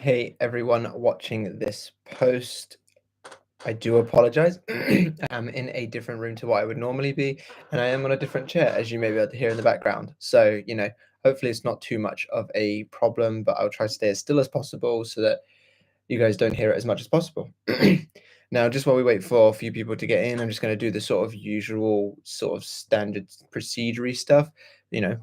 Hey everyone watching this post. I do apologize. I'm in a different room to what I would normally be, and I am on a different chair, as you may be able to hear in the background. So, hopefully it's not too much of a problem, but I'll try to stay as still as possible so that you guys don't hear it as much as possible. Now, just while we wait for a few people to get in, I'm just going to do the sort of usual, sort of standard procedury stuff.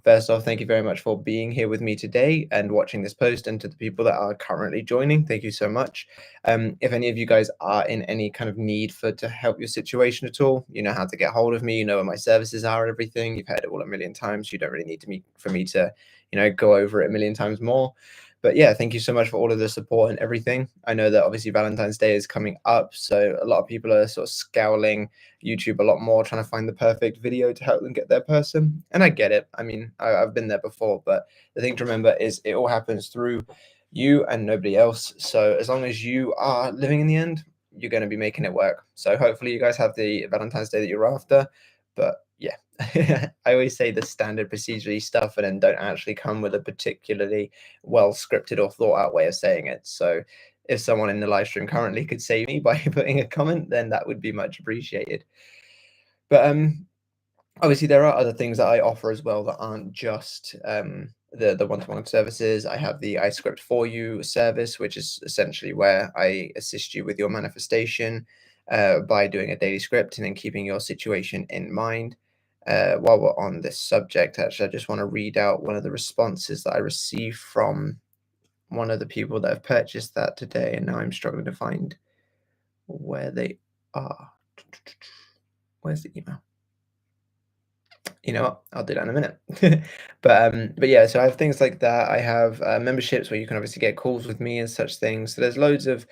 First off, thank you very much for being here with me today and watching this post. And to the people that are currently joining, thank you so much. If any of you guys are in any kind of need to help your situation at all, you know how to get hold of me, you know where my services are, everything. You've heard it all a million times. You don't really need for me to, go over it a million times more. But yeah, thank you so much for all of the support and everything. I know that obviously Valentine's Day is coming up, so a lot of people are sort of scouring YouTube a lot more, trying to find the perfect video to help them get their person. And I get it. I mean, I've been there before, but the thing to remember is it all happens through you and nobody else. So as long as you are living in the end, you're going to be making it work. So hopefully you guys have the Valentine's Day that you're after. But yeah, I always say the standard procedure stuff and then don't actually come with a particularly well scripted or thought out way of saying it. So if someone in the live stream currently could save me by putting a comment, then that would be much appreciated. But obviously there are other things that I offer as well that aren't just the one-to-one services. I have the iScript for You service, which is essentially where I assist you with your manifestation by doing a daily script and then keeping your situation in mind. While we're on this subject, actually, I just want to read out one of the responses that I received from one of the people that have purchased that today, and now I'm struggling to find where they are. Where's the email? You know what? I'll do that in a minute. But yeah, so I have things like that. I have memberships where you can obviously get calls with me and such things. So there's loads of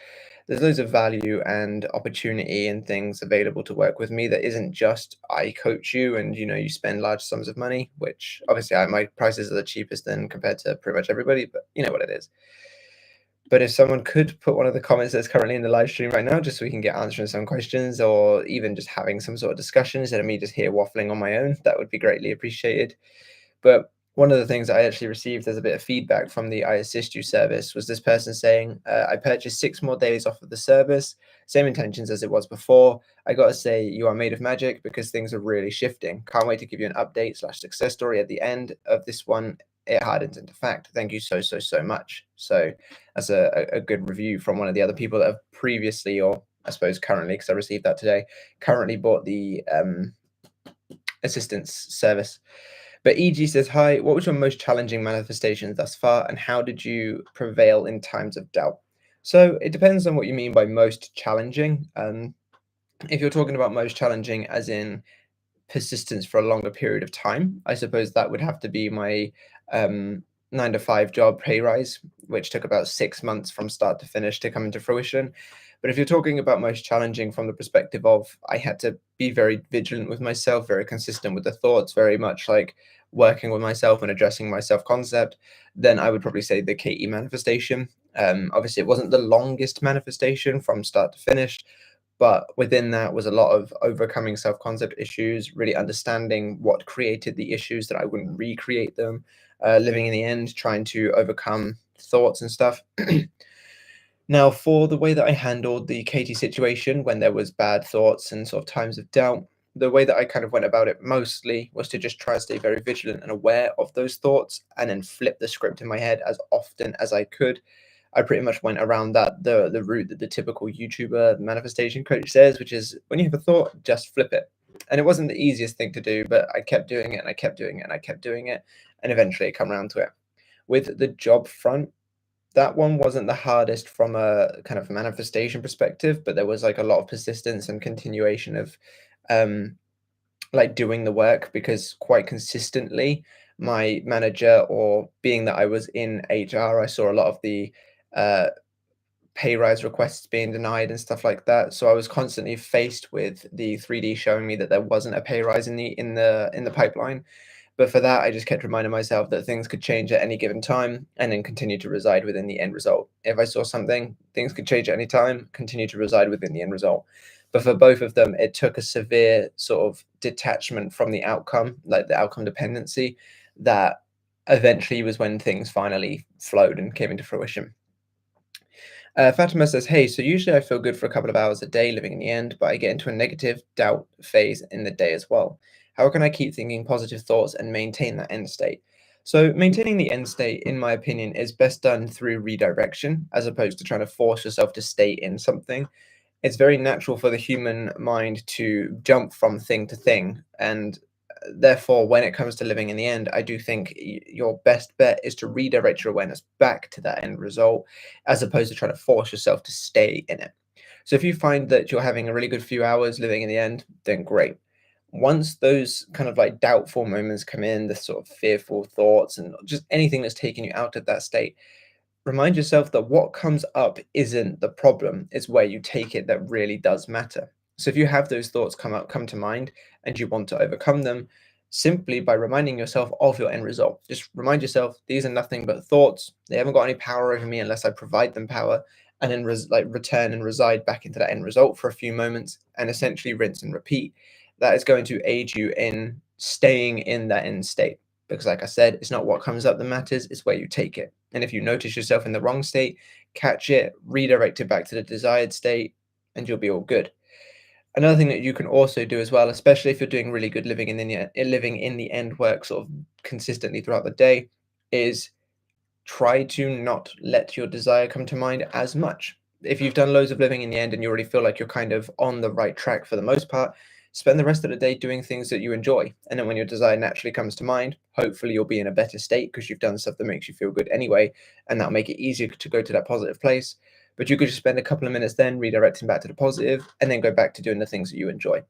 value and opportunity and things available to work with me that isn't just I coach you and you spend large sums of money, which obviously my prices are the cheapest then compared to pretty much everybody, but you know what it is. But if someone could put one of the comments that's currently in the live stream right now, just so we can get answering some questions or even just having some sort of discussion instead of me just here waffling on my own, that would be greatly appreciated. But one of the things I actually received as a bit of feedback from the I Assist You service was this person saying, I purchased 6 more days off of the service, same intentions as it was before. I got to say, you are made of magic because things are really shifting. Can't wait to give you an update/success story at the end of this one. It hardens into fact. Thank you so much. So that's a good review from one of the other people that have previously, or I suppose currently, because I received that today, currently bought the assistance service. But EG says, hi, what was your most challenging manifestation thus far, and how did you prevail in times of doubt? So it depends on what you mean by most challenging. If you're talking about most challenging as in persistence for a longer period of time, I suppose that would have to be my 9 to 5 job pay rise, which took about 6 months from start to finish to come into fruition. But if you're talking about most challenging from the perspective of I had to be very vigilant with myself, very consistent with the thoughts, very much like working with myself and addressing my self-concept, then I would probably say the KE manifestation. Obviously, it wasn't the longest manifestation from start to finish, but within that was a lot of overcoming self-concept issues, really understanding what created the issues that I wouldn't recreate them, living in the end, trying to overcome thoughts and stuff. Now, for the way that I handled the Katie situation when there was bad thoughts and sort of times of doubt, the way that I kind of went about it mostly was to just try and stay very vigilant and aware of those thoughts and then flip the script in my head as often as I could. I pretty much went around the route that the typical YouTuber manifestation coach says, which is when you have a thought, just flip it. And it wasn't the easiest thing to do, but I kept doing it and I kept doing it and I kept doing it, and eventually it come around to it. With the job front, that one wasn't the hardest from a kind of manifestation perspective, but there was like a lot of persistence and continuation of like doing the work, because quite consistently my manager, or being that I was in HR, I saw a lot of the uh, pay rise requests being denied and stuff like that. So I was constantly faced with the 3D showing me that there wasn't a pay rise in the pipeline. But for that, I just kept reminding myself that things could change at any given time and then continue to reside within the end result. If I saw something, things could change at any time, continue to reside within the end result. But for both of them, it took a severe sort of detachment from the outcome, like the outcome dependency, that eventually was when things finally flowed and came into fruition. Fatima says, "Hey, so usually I feel good for a couple of hours a day living in the end, but I get into a negative doubt phase in the day as well. How can I keep thinking positive thoughts and maintain that end state?" So, maintaining the end state, in my opinion, is best done through redirection as opposed to trying to force yourself to stay in something. It's very natural for the human mind to jump from thing to thing, and therefore when it comes to living in the end, I do think your best bet is to redirect your awareness back to that end result as opposed to trying to force yourself to stay in it. So if you find that you're having a really good few hours living in the end, then great. Once those kind of like doubtful moments come in, the sort of fearful thoughts and just anything that's taking you out of that state, remind yourself that what comes up isn't the problem, it's where you take it that really does matter. So if you have those thoughts come to mind and you want to overcome them, simply by reminding yourself of your end result. Just remind yourself these are nothing but thoughts. They haven't got any power over me unless I provide them power, and then return and reside back into that end result for a few moments and essentially rinse and repeat. That is going to aid you in staying in that end state. Because, like I said, it's not what comes up that matters, it's where you take it. And if you notice yourself in the wrong state, catch it, redirect it back to the desired state, and you'll be all good. Another thing that you can also do as well, especially if you're doing really good living in the end work sort of consistently throughout the day, is try to not let your desire come to mind as much. If you've done loads of living in the end and you already feel like you're kind of on the right track for the most part, spend the rest of the day doing things that you enjoy. And then when your desire naturally comes to mind, hopefully you'll be in a better state because you've done stuff that makes you feel good anyway. And that'll make it easier to go to that positive place. But you could just spend a couple of minutes then redirecting back to the positive and then go back to doing the things that you enjoy.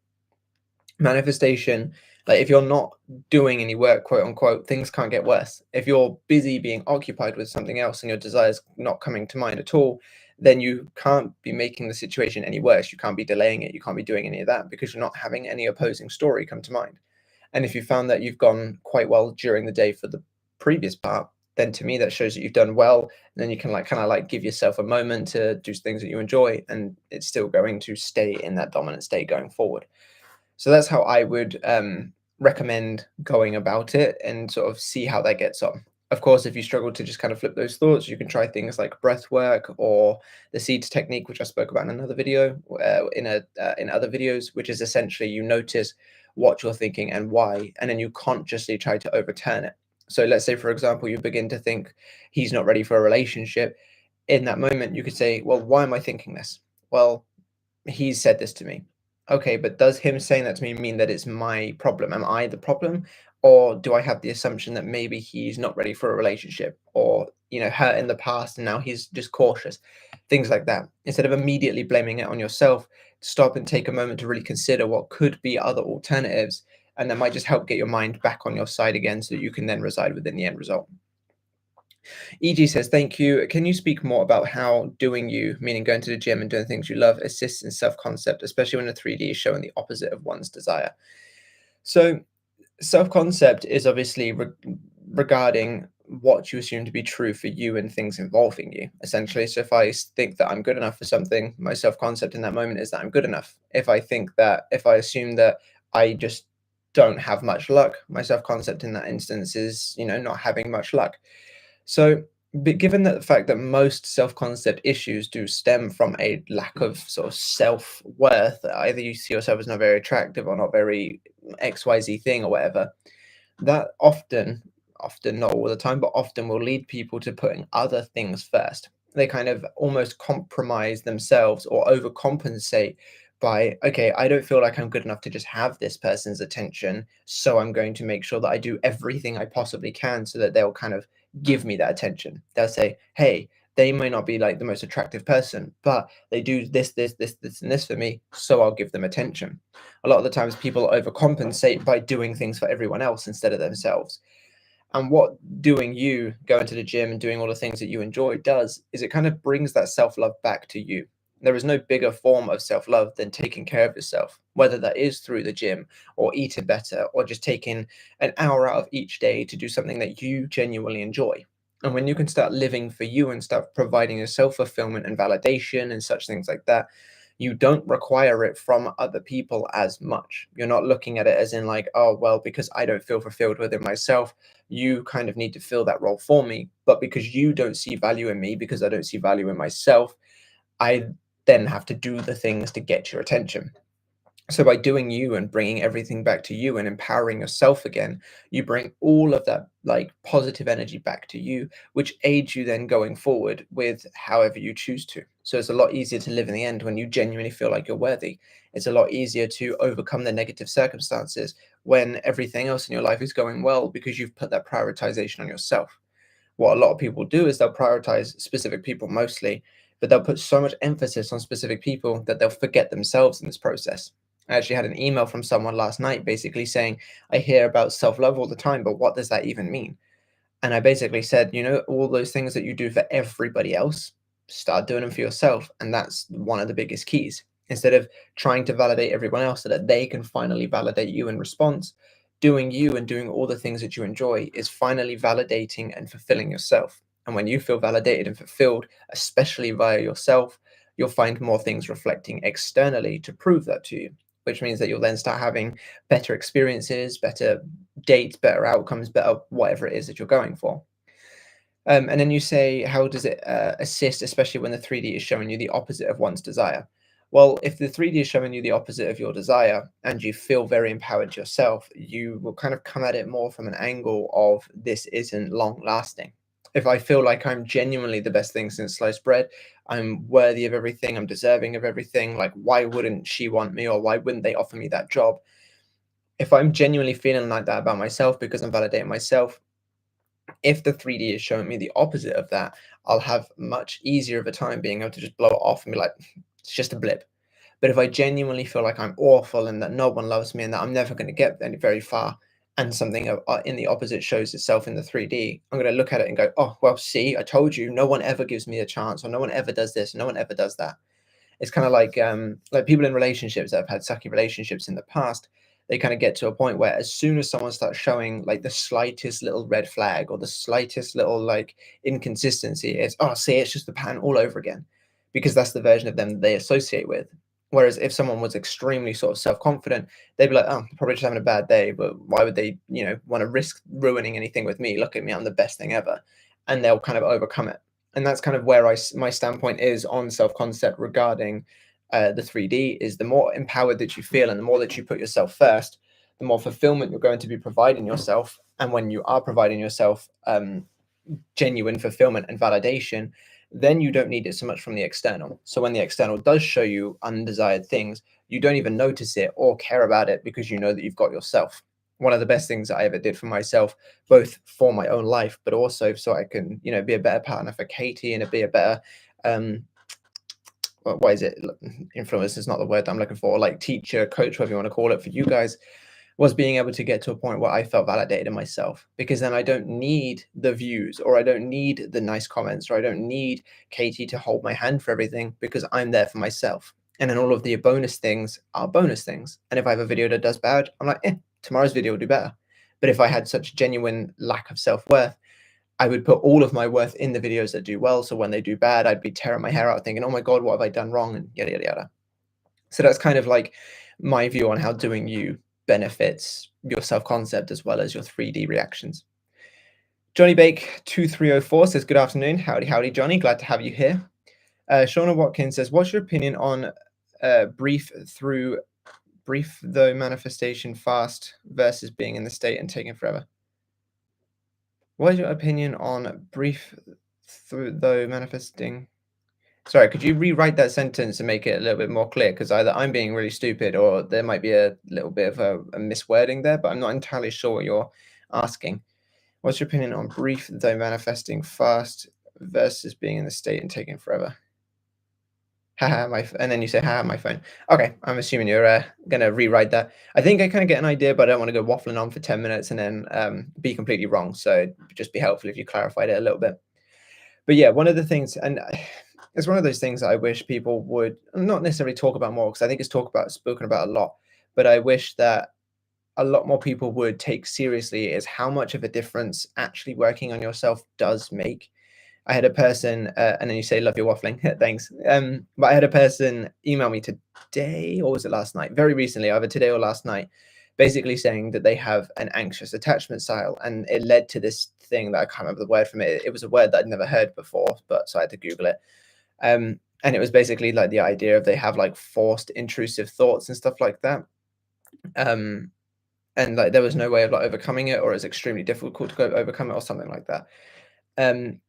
Manifestation, like if you're not doing any work, quote unquote, things can't get worse. If you're busy being occupied with something else and your desires not coming to mind at all, then you can't be making the situation any worse. You can't be delaying it. You can't be doing any of that because you're not having any opposing story come to mind. And if you found that you've gone quite well during the day for the previous part, then to me that shows that you've done well. And then you can like kind of like give yourself a moment to do things that you enjoy, and it's still going to stay in that dominant state going forward. So that's how I would recommend going about it and sort of see how that gets on. Of course, if you struggle to just kind of flip those thoughts, you can try things like breath work or the seeds technique, which I spoke about in another video, in other videos, which is essentially you notice what you're thinking and why, and then you consciously try to overturn it. So let's say, for example, you begin to think he's not ready for a relationship. In that moment, you could say, well, why am I thinking this? Well, he's said this to me. Okay, but does him saying that to me mean that it's my problem? Am I the problem? Or do I have the assumption that maybe he's not ready for a relationship or, hurt in the past and now he's just cautious? Things like that. Instead of immediately blaming it on yourself, stop and take a moment to really consider what could be other alternatives. And that might just help get your mind back on your side again so that you can then reside within the end result. EG says, thank you. Can you speak more about how doing you, meaning going to the gym and doing things you love, assists in self concept, especially when the 3D is showing the opposite of one's desire? So, self concept is obviously regarding what you assume to be true for you and things involving you, essentially. So, if I think that I'm good enough for something, my self concept in that moment is that I'm good enough. If I assume that I just don't have much luck, my self concept in that instance is, not having much luck. So, but given that the fact that most self-concept issues do stem from a lack of sort of self-worth, either you see yourself as not very attractive or not very XYZ thing or whatever, that often not all the time, but often will lead people to putting other things first. They kind of almost compromise themselves or overcompensate by, okay, I don't feel like I'm good enough to just have this person's attention, so I'm going to make sure that I do everything I possibly can so that they'll kind of give me that attention. They'll say, hey, they may not be like the most attractive person, but they do this, and this for me, so I'll give them attention. A lot of the times people overcompensate by doing things for everyone else instead of themselves. And what doing you, going to the gym and doing all the things that you enjoy does is it kind of brings that self-love back to you. There is no bigger form of self-love than taking care of yourself, whether that is through the gym or eating better or just taking an hour out of each day to do something that you genuinely enjoy. And when you can start living for you and start providing yourself fulfillment and validation and such things like that, you don't require it from other people as much. You're not looking at it as in like, oh, well, because I don't feel fulfilled within myself, you kind of need to fill that role for me. But because you don't see value in me, because I don't see value in myself, I then have to do the things to get your attention. So by doing you and bringing everything back to you and empowering yourself again, you bring all of that like positive energy back to you, which aids you then going forward with however you choose to. So it's a lot easier to live in the end when you genuinely feel like you're worthy. It's a lot easier to overcome the negative circumstances when everything else in your life is going well because you've put that prioritization on yourself. What a lot of people do is they'll prioritize specific people mostly, but they'll put so much emphasis on specific people that they'll forget themselves in this process. I actually had an email from someone last night basically saying, I hear about self love all the time, but what does that even mean? And I basically said, all those things that you do for everybody else, start doing them for yourself. And that's one of the biggest keys. Instead of trying to validate everyone else so that they can finally validate you in response, doing you and doing all the things that you enjoy is finally validating and fulfilling yourself. And when you feel validated and fulfilled, especially via yourself, you'll find more things reflecting externally to prove that to you, which means that you'll then start having better experiences, better dates, better outcomes, better whatever it is that you're going for. And then you say, how does it assist, especially when the 3D is showing you the opposite of one's desire? Well, if the 3D is showing you the opposite of your desire and you feel very empowered yourself, you will kind of come at it more from an angle of this isn't long lasting. If I feel like I'm genuinely the best thing since sliced bread, I'm worthy of everything, I'm deserving of everything, like why wouldn't she want me or why wouldn't they offer me that job? If I'm genuinely feeling like that about myself because I'm validating myself, if the 3D is showing me the opposite of that, I'll have much easier of a time being able to just blow it off and be like, it's just a blip. But if I genuinely feel like I'm awful and that no one loves me and that I'm never going to get very far, and something in the opposite shows itself in the 3D, I'm going to look at it and go, oh, well, see, I told you, no one ever gives me a chance, or no one ever does this, no one ever does that. It's kind of like people in relationships that have had sucky relationships in the past. They kind of get to a point where as soon as someone starts showing like the slightest little red flag or the slightest little like inconsistency, it's oh, see, it's just the pattern all over again, because that's the version of them that they associate with. Whereas if someone was extremely sort of self-confident, they'd be like, oh, probably just having a bad day, but why would they, want to risk ruining anything with me? Look at me, I'm the best thing ever. And they'll kind of overcome it. And that's kind of where my standpoint is on self-concept regarding the 3D is the more empowered that you feel and the more that you put yourself first, the more fulfillment you're going to be providing yourself. And when you are providing yourself genuine fulfillment and validation, then you don't need it so much from the external. So when the external does show you undesired things, you don't even notice it or care about it because you know that you've got yourself. One of the best things that I ever did for myself, both for my own life, but also so I can, be a better partner for Katie and be a better, what is it? Influence is not the word I'm looking for, like teacher, coach, whatever you want to call it for you guys, was being able to get to a point where I felt validated in myself, because then I don't need the views or I don't need the nice comments or I don't need Katie to hold my hand for everything because I'm there for myself. And then all of the bonus things are bonus things. And if I have a video that does bad, I'm like, tomorrow's video will do better. But if I had such genuine lack of self-worth, I would put all of my worth in the videos that do well. So when they do bad, I'd be tearing my hair out thinking, oh my God, what have I done wrong? And yada, yada, yada. So that's kind of like my view on how doing you benefits your self-concept as well as your 3D reactions. Johnny Bake 2304 says, good afternoon. Howdy, howdy, Johnny. Glad to have you here. Shauna Watkins says, what's your opinion on brief though manifestation fast versus being in the state and taking forever? What is your opinion on brief though manifesting? Sorry, could you rewrite that sentence and make it a little bit more clear? Because either I'm being really stupid or there might be a little bit of a miswording there, but I'm not entirely sure what you're asking. What's your opinion on brief though manifesting fast versus being in the state and taking forever? Haha, and then you say, haha, my phone. Okay, I'm assuming you're going to rewrite that. I think I kind of get an idea, but I don't want to go waffling on for 10 minutes and then be completely wrong. So it'd just be helpful if you clarified it a little bit. But yeah, one of the things, and it's one of those things that I wish people would not necessarily talk about more, because I think it's spoken about a lot, but I wish that a lot more people would take seriously is how much of a difference actually working on yourself does make. I had a person, and then you say, love your waffling. Thanks. But I had a person email me today, or was it last night? Very recently, either today or last night, basically saying that they have an anxious attachment style. And it led to this thing that I can't remember the word from it. It was a word that I'd never heard before, but so I had to Google it. And it was basically like the idea of they have like forced intrusive thoughts and stuff like that. Um, and like there was no way of like overcoming it, or it's extremely difficult to go overcome it, or something like that. Um,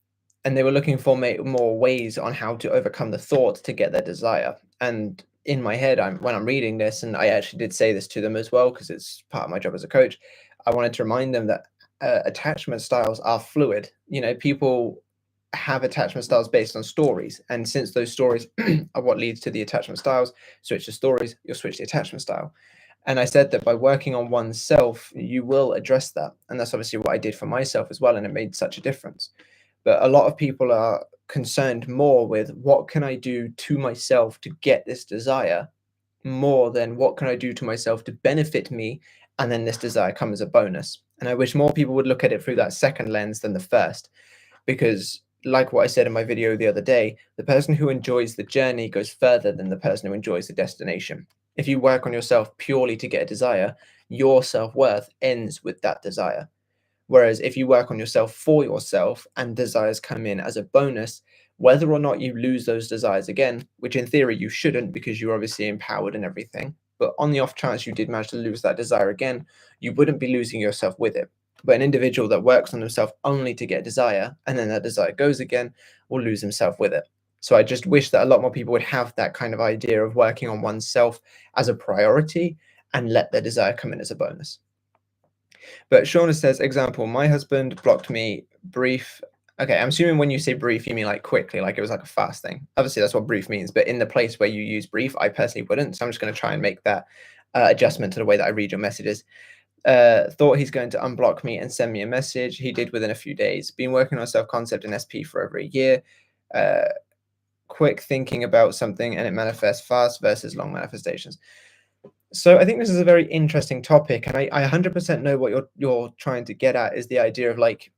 and they were looking for more ways on how to overcome the thought to get their desire. And in my head, when I'm reading this, and I actually did say this to them as well because it's part of my job as a coach, I wanted to remind them that attachment styles are fluid. People have attachment styles based on stories, and since those stories are what leads to the attachment styles, switch the stories, you'll switch the attachment style. And I said that by working on oneself, you will address that. And that's obviously what I did for myself as well. And it made such a difference. But a lot of people are concerned more with what can I do to myself to get this desire, more than what can I do to myself to benefit me. And then this desire comes as a bonus. And I wish more people would look at it through that second lens than the first, because like what I said in my video the other day, the person who enjoys the journey goes further than the person who enjoys the destination. If you work on yourself purely to get a desire, your self-worth ends with that desire. Whereas if you work on yourself for yourself and desires come in as a bonus, whether or not you lose those desires again, which in theory you shouldn't because you're obviously empowered and everything, but on the off chance you did manage to lose that desire again, you wouldn't be losing yourself with it. But an individual that works on themselves only to get desire and then that desire goes again will lose himself with it. So I just wish that a lot more people would have that kind of idea of working on oneself as a priority and let their desire come in as a bonus. But Shauna says, example, my husband blocked me brief. Okay, I'm assuming when you say brief, you mean like quickly, like it was like a fast thing. Obviously, that's what brief means. But in the place where you use brief, I personally wouldn't. So I'm just going to try and make that adjustment to the way that I read your messages. Thought he's going to unblock me and send me a message. He did within a few days. Been working on self-concept and SP for over a year. Quick thinking about something and it manifests fast versus long manifestations. So I think this is a very interesting topic, and I 100% know what you're trying to get at, is the idea of like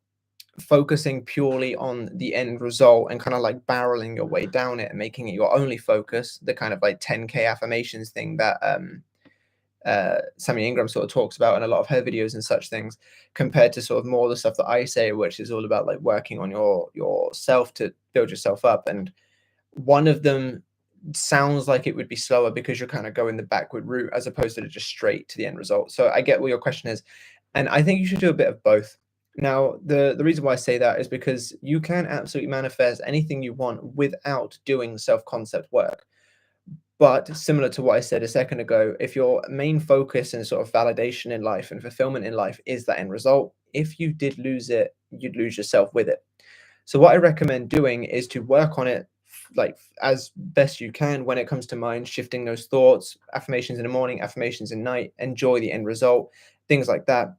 focusing purely on the end result and kind of like barreling your way down it and making it your only focus, the kind of like 10K affirmations thing that Sammy Ingram sort of talks about in a lot of her videos and such things, compared to sort of more the stuff that I say, which is all about like working on yourself to build yourself up. And one of them sounds like it would be slower because you're kind of going the backward route as opposed to just straight to the end result. So I get what your question is, and I think you should do a bit of both. Now, the reason why I say that is because you can absolutely manifest anything you want without doing self-concept work. But similar to what I said a second ago, if your main focus and sort of validation in life and fulfillment in life is that end result, if you did lose it, you'd lose yourself with it. So what I recommend doing is to work on it like as best you can when it comes to mind, shifting those thoughts, affirmations in the morning, affirmations at night, enjoy the end result, things like that,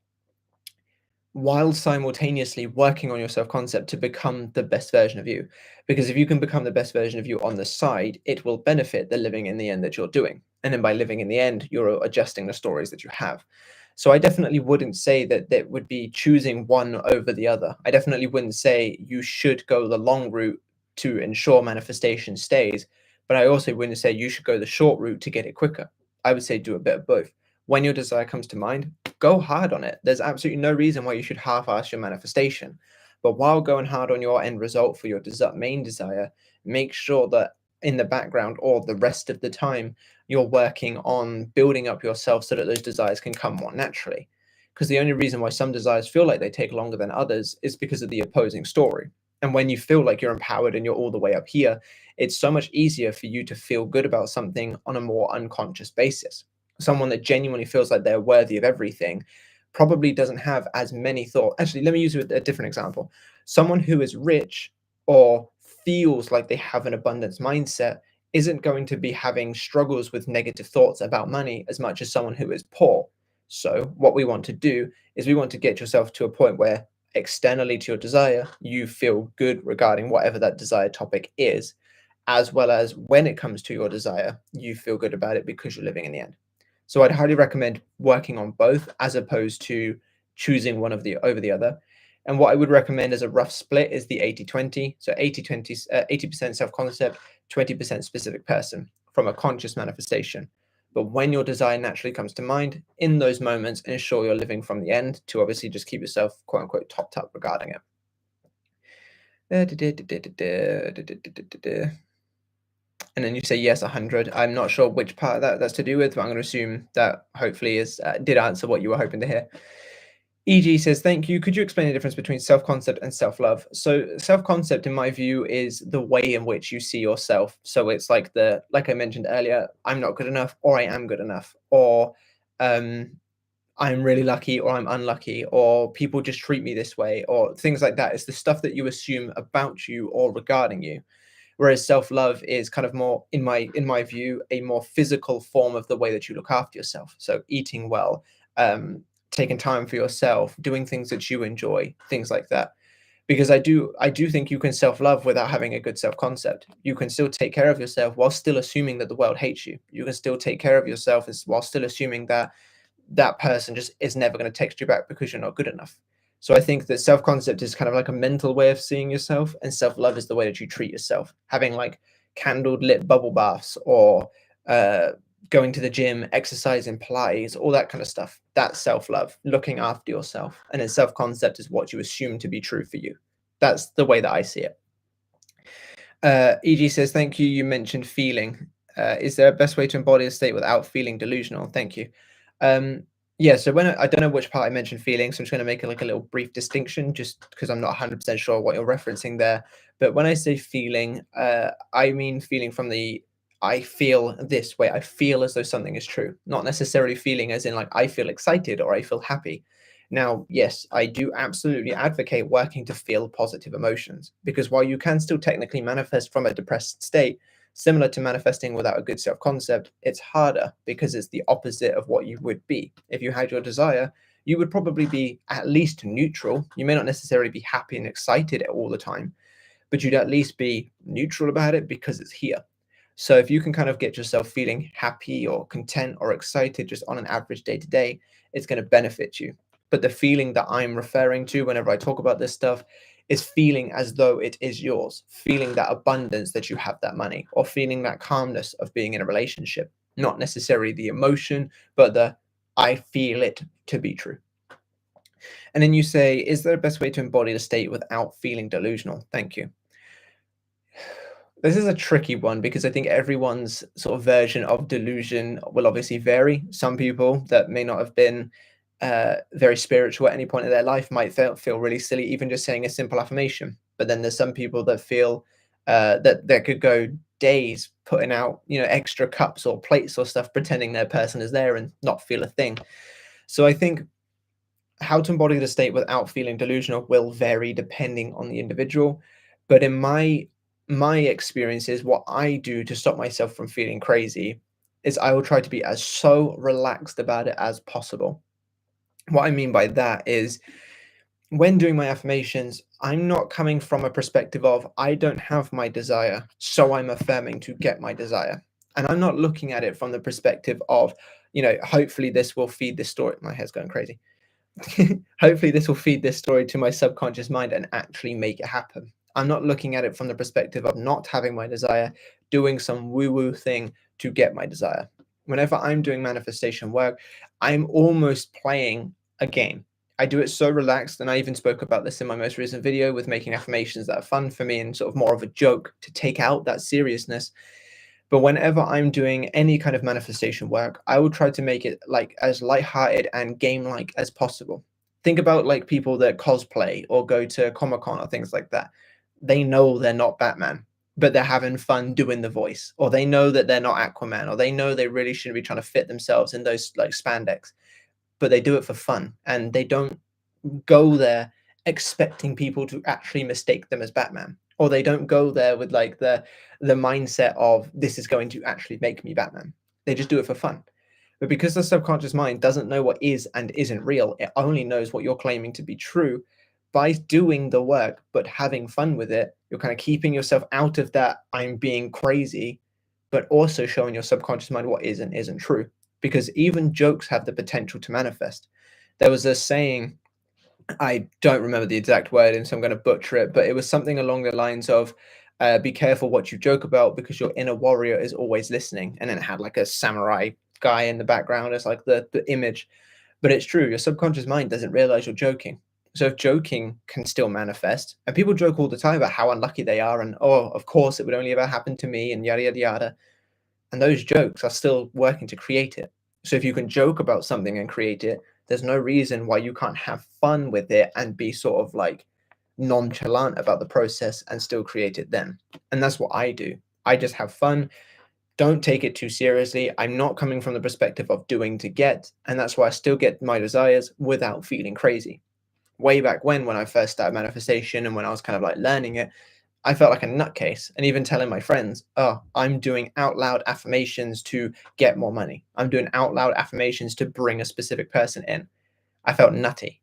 while simultaneously working on your self-concept to become the best version of you. Because if you can become the best version of you on the side, it will benefit the living in the end that you're doing. And then by living in the end, you're adjusting the stories that you have. So I definitely wouldn't say that that would be choosing one over the other. I definitely wouldn't say you should go the long route to ensure manifestation stays, but I also wouldn't say you should go the short route to get it quicker. I would say do a bit of both. When your desire comes to mind, go hard on it. There's absolutely no reason why you should half-ass your manifestation. But while going hard on your end result for your main desire, make sure that in the background or the rest of the time, you're working on building up yourself so that those desires can come more naturally. Because the only reason why some desires feel like they take longer than others is because of the opposing story. And when you feel like you're empowered and you're all the way up here, it's so much easier for you to feel good about something on a more unconscious basis. Someone that genuinely feels like they're worthy of everything probably doesn't have as many thoughts. Actually, let me use a different example. Someone who is rich or feels like they have an abundance mindset isn't going to be having struggles with negative thoughts about money as much as someone who is poor. So, what we want to do is we want to get yourself to a point where externally to your desire, you feel good regarding whatever that desired topic is, as well as when it comes to your desire, you feel good about it because you're living in the end. So I'd highly recommend working on both as opposed to choosing one of the over the other. And what I would recommend as a rough split is the 80-20. So 80-20, 80% self-concept, 20% specific person from a conscious manifestation. But when your desire naturally comes to mind, in those moments, ensure you're living from the end to obviously just keep yourself quote unquote topped up regarding it. And then you say yes 100. I'm not sure which part of that that's to do with, but I'm going to assume that hopefully is did answer what you were hoping to hear. EG says, thank you. Could you explain the difference between self-concept and self-love? So self-concept, in my view, is the way in which you see yourself. So it's like like I mentioned earlier, I'm not good enough, or I am good enough, or um, I'm really lucky, or I'm unlucky, or people just treat me this way, or things like that. It's the stuff that you assume about you or regarding you. Whereas self-love is kind of more, in my view, a more physical form of the way that you look after yourself. So eating well, um, taking time for yourself, doing things that you enjoy, things like that. Because I do think you can self-love without having a good self-concept. You can still take care of yourself while still assuming that the world hates you. You can still take care of yourself while still assuming that that person just is never going to text you back because you're not good enough. So I think that self-concept is kind of like a mental way of seeing yourself, and self-love is the way that you treat yourself. Having like candle lit bubble baths, or uh, going to the gym, exercising, Pilates, all that kind of stuff. That's self-love, looking after yourself. And then self-concept is what you assume to be true for you. That's the way that I see it. EG says, thank you. You mentioned feeling. Is there a best way to embody a state without feeling delusional? Thank you. Yeah, so when I don't know which part I mentioned feeling, so I'm just going to make like a little brief distinction just because I'm not 100% sure what you're referencing there. But when I say feeling, I mean feeling from the I feel this way. I feel as though something is true, not necessarily feeling as in like I feel excited or I feel happy. Now, yes, I do absolutely advocate working to feel positive emotions, because while you can still technically manifest from a depressed state, similar to manifesting without a good self concept, it's harder because it's the opposite of what you would be. If you had your desire, you would probably be at least neutral. You may not necessarily be happy and excited all the time, but you'd at least be neutral about it because it's here. So if you can kind of get yourself feeling happy or content or excited just on an average day to day, it's going to benefit you. But the feeling that I'm referring to whenever I talk about this stuff is feeling as though it is yours, feeling that abundance that you have that money, or feeling that calmness of being in a relationship. Not necessarily the emotion, but the I feel it to be true. And then you say, is there a best way to embody the state without feeling delusional? Thank you. This is a tricky one because I think everyone's sort of version of delusion will obviously vary. Some people that may not have been very spiritual at any point in their life might feel really silly, even just saying a simple affirmation. But then there's some people that feel that could go days putting out, extra cups or plates or stuff, pretending their person is there and not feel a thing. So I think how to embody the state without feeling delusional will vary depending on the individual. But in my experiences, what I do to stop myself from feeling crazy is I will try to be as so relaxed about it as possible. What I mean by that is when doing my affirmations, I'm not coming from a perspective of I don't have my desire, so I'm affirming to get my desire. And I'm not looking at it from the perspective of, hopefully this will feed this story. My head's going crazy. Hopefully this will feed this story to my subconscious mind and actually make it happen. I'm not looking at it from the perspective of not having my desire, doing some woo-woo thing to get my desire. Whenever I'm doing manifestation work, I'm almost playing a game. I do it so relaxed, and I even spoke about this in my most recent video with making affirmations that are fun for me and sort of more of a joke to take out that seriousness. But whenever I'm doing any kind of manifestation work, I will try to make it like as lighthearted and game-like as possible. Think about like people that cosplay or go to Comic-Con or things like that. They know they're not Batman, but they're having fun doing the voice, or they know that they're not Aquaman, or they know they really shouldn't be trying to fit themselves in those like spandex, but they do it for fun and they don't go there expecting people to actually mistake them as Batman, or they don't go there with like the mindset of this is going to actually make me Batman. They just do it for fun. But because the subconscious mind doesn't know what is and isn't real, it only knows what you're claiming to be true. By doing the work but having fun with it, you're kind of keeping yourself out of that I'm being crazy, but also showing your subconscious mind what is and isn't true. Because even jokes have the potential to manifest. There was a saying, I don't remember the exact wording, so I'm going to butcher it, but it was something along the lines of, be careful what you joke about because your inner warrior is always listening. And then it had like a samurai guy in the background as like the image. But it's true, your subconscious mind doesn't realize you're joking. So if joking can still manifest, and people joke all the time about how unlucky they are, and oh, of course it would only ever happen to me, and yada yada yada. And those jokes are still working to create it. So if you can joke about something and create it, there's no reason why you can't have fun with it and be sort of like nonchalant about the process and still create it then. And that's what I do. I just have fun. Don't take it too seriously. I'm not coming from the perspective of doing to get, and that's why I still get my desires without feeling crazy. Way back when I first started manifestation and when I was kind of like learning it, I felt like a nutcase, and even telling my friends, "Oh, I'm doing out loud affirmations to get more money. I'm doing out loud affirmations to bring a specific person in." I felt nutty.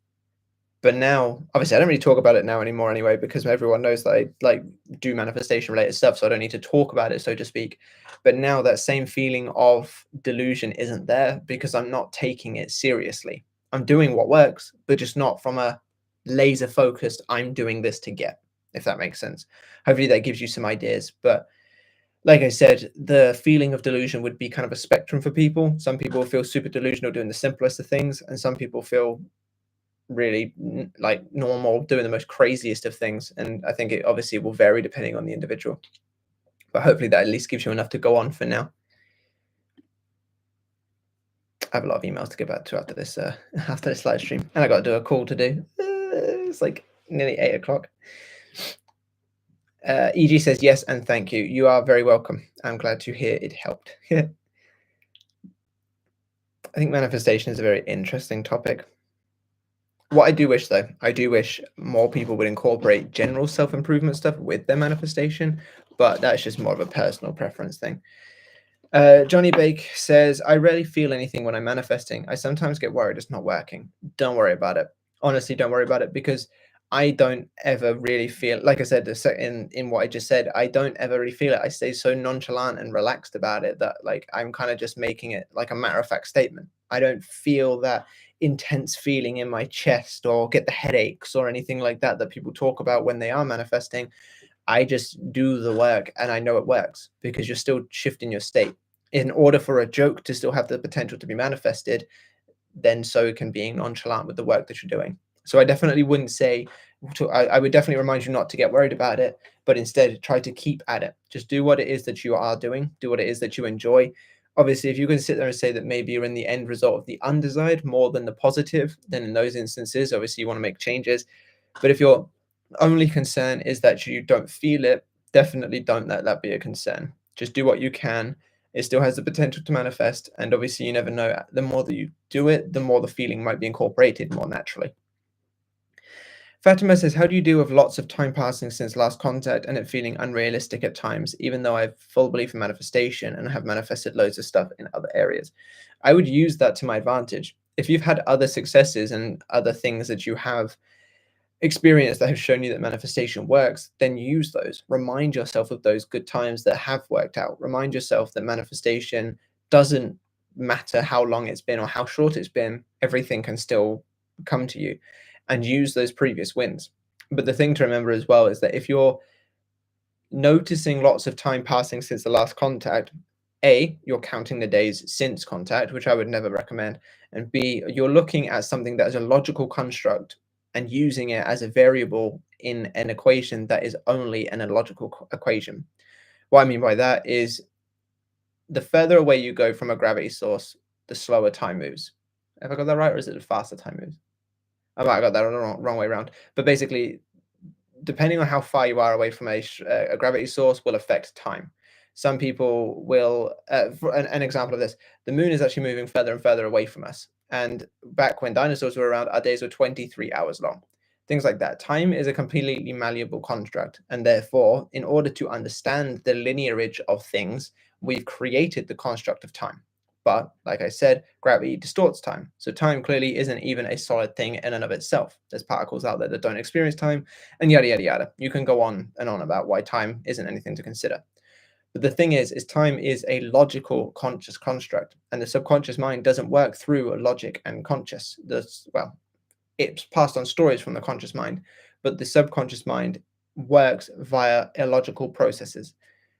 But now, obviously, I don't really talk about it now anymore anyway, because everyone knows that I like do manifestation related stuff, so I don't need to talk about it, so to speak. But now that same feeling of delusion isn't there because I'm not taking it seriously. I'm doing what works, but just not from a laser focused, I'm doing this to get, if that makes sense. Hopefully that gives you some ideas. But like I said, the feeling of delusion would be kind of a spectrum for people. Some people feel super delusional doing the simplest of things, and some people feel really like normal doing the most craziest of things. And I think it obviously will vary depending on the individual, but hopefully that at least gives you enough to go on for now. I have a lot of emails to get back to after this after this live stream, and I got to do a call to do. It's like nearly 8 o'clock. EG says yes and thank you. You are very welcome. I'm glad to hear it helped. I think manifestation is a very interesting topic. What I do wish, though, I do wish more people would incorporate general self-improvement stuff with their manifestation, but that's just more of a personal preference thing. Johnny Bake says, I rarely feel anything when I'm manifesting. I sometimes get worried it's not working. Don't worry about it. Honestly, don't worry about it, because I don't ever really feel, like I said in what I just said, I don't ever really feel it. I stay so nonchalant and relaxed about it that like I'm kind of just making it like a matter of fact statement. I don't feel that intense feeling in my chest or get the headaches or anything like that that people talk about when they are manifesting. I just do the work and I know it works because you're still shifting your state. In order for a joke to still have the potential to be manifested, then so can being nonchalant with the work that you're doing. So I definitely wouldn't say I would definitely remind you not to get worried about it, but instead try to keep at it. Just do what it is that you are doing, do what it is that you enjoy. Obviously, if you can sit there and say that maybe you're in the end result of the undesired more than the positive, then in those instances, obviously you want to make changes. But if your only concern is that you don't feel it, definitely don't let that be a concern. Just do what you can. It still has the potential to manifest, and obviously you never know. The more that you do it, the more the feeling might be incorporated more naturally. Fatima says, how do you deal with lots of time passing since last contact and it feeling unrealistic at times, even though I have full belief in manifestation and have manifested loads of stuff in other areas? I would use that to my advantage. If you've had other successes and other things that you have experienced that have shown you that manifestation works, then use those. Remind yourself of those good times that have worked out. Remind yourself that manifestation doesn't matter how long it's been or how short it's been, everything can still come to you, and use those previous wins. But the thing to remember as well is that if you're noticing lots of time passing since the last contact, A, you're counting the days since contact, which I would never recommend, and B, you're looking at something that is a logical construct and using it as a variable in an equation that is only an illogical equation. What I mean by that is the further away you go from a gravity source, the slower time moves. Have I got that right, or is it the faster time moves? I might have got that wrong way around. But basically, depending on how far you are away from a gravity source will affect time. Some people will, for an example of this, the moon is actually moving further and further away from us. And back when dinosaurs were around, our days were 23 hours long. Things like that. Time is a completely malleable construct. And therefore, in order to understand the linearage of things, we've created the construct of time. But like I said, gravity distorts time. So time clearly isn't even a solid thing in and of itself. There's particles out there that don't experience time, and yada, yada, yada. You can go on and on about why time isn't anything to consider. But the thing is time is a logical conscious construct, and the subconscious mind doesn't work through logic and conscious. Well, it's passed on stories from the conscious mind, but the subconscious mind works via illogical processes.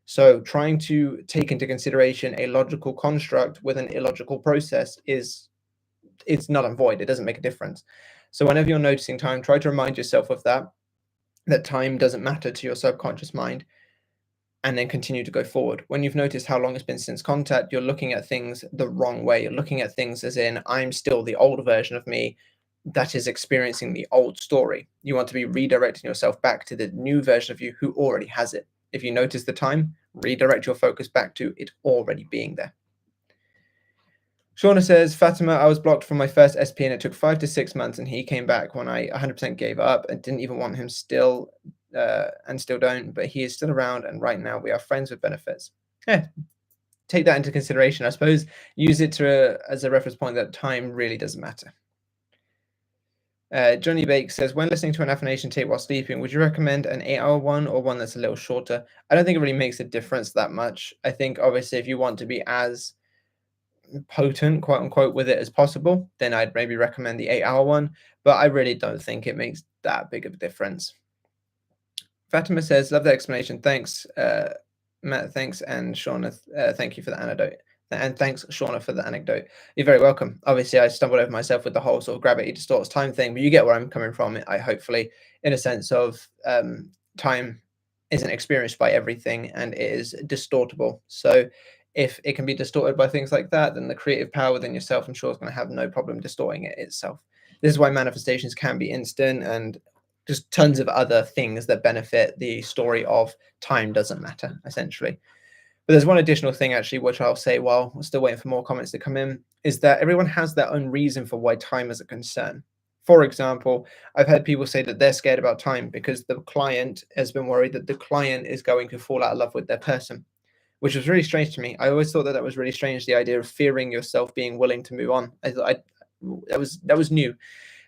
So trying to take into consideration a logical construct with an illogical process is it's null and void. It doesn't make a difference. So whenever you're noticing time, try to remind yourself of that time doesn't matter to your subconscious mind, and then continue to go forward. When you've noticed how long it's been since contact, you're looking at things the wrong way. You're looking at things as in, I'm still the old version of me that is experiencing the old story. You want to be redirecting yourself back to the new version of you who already has it. If you notice the time, redirect your focus back to it already being there. Shauna says, Fatima, I was blocked from my first SP and it took 5 to 6 months, and he came back when I 100% gave up and didn't even want him still, and still don't, but he is still around, and right now we are friends with benefits. Yeah, take that into consideration. I suppose use it as a reference point that time really doesn't matter. Johnny Bake says, when listening to an affirmation tape while sleeping, would you recommend an 8-hour one or one that's a little shorter? I don't think it really makes a difference that much. I think obviously if you want to be as potent, quote unquote, with it as possible, then I'd maybe recommend the 8-hour one, but I really don't think it makes that big of a difference. Fatima says, love the explanation. Thanks, Matt. Thanks. And Shauna, thank you for the anecdote. And thanks, Shauna, for the anecdote. You're very welcome. Obviously, I stumbled over myself with the whole sort of gravity distorts time thing, but you get where I'm coming from. I hopefully, in a sense of time isn't experienced by everything and it is distortable. So if it can be distorted by things like that, then the creative power within yourself, I'm sure, is going to have no problem distorting it itself. This is why manifestations can be instant, and just tons of other things that benefit the story of time doesn't matter, essentially. But there's one additional thing, actually, which I'll say while we're still waiting for more comments to come in, is that everyone has their own reason for why time is a concern. For example, I've heard people say that they're scared about time because the client has been worried that the client is going to fall out of love with their person, which was really strange to me. I always thought that that was really strange, the idea of fearing yourself being willing to move on. That was new.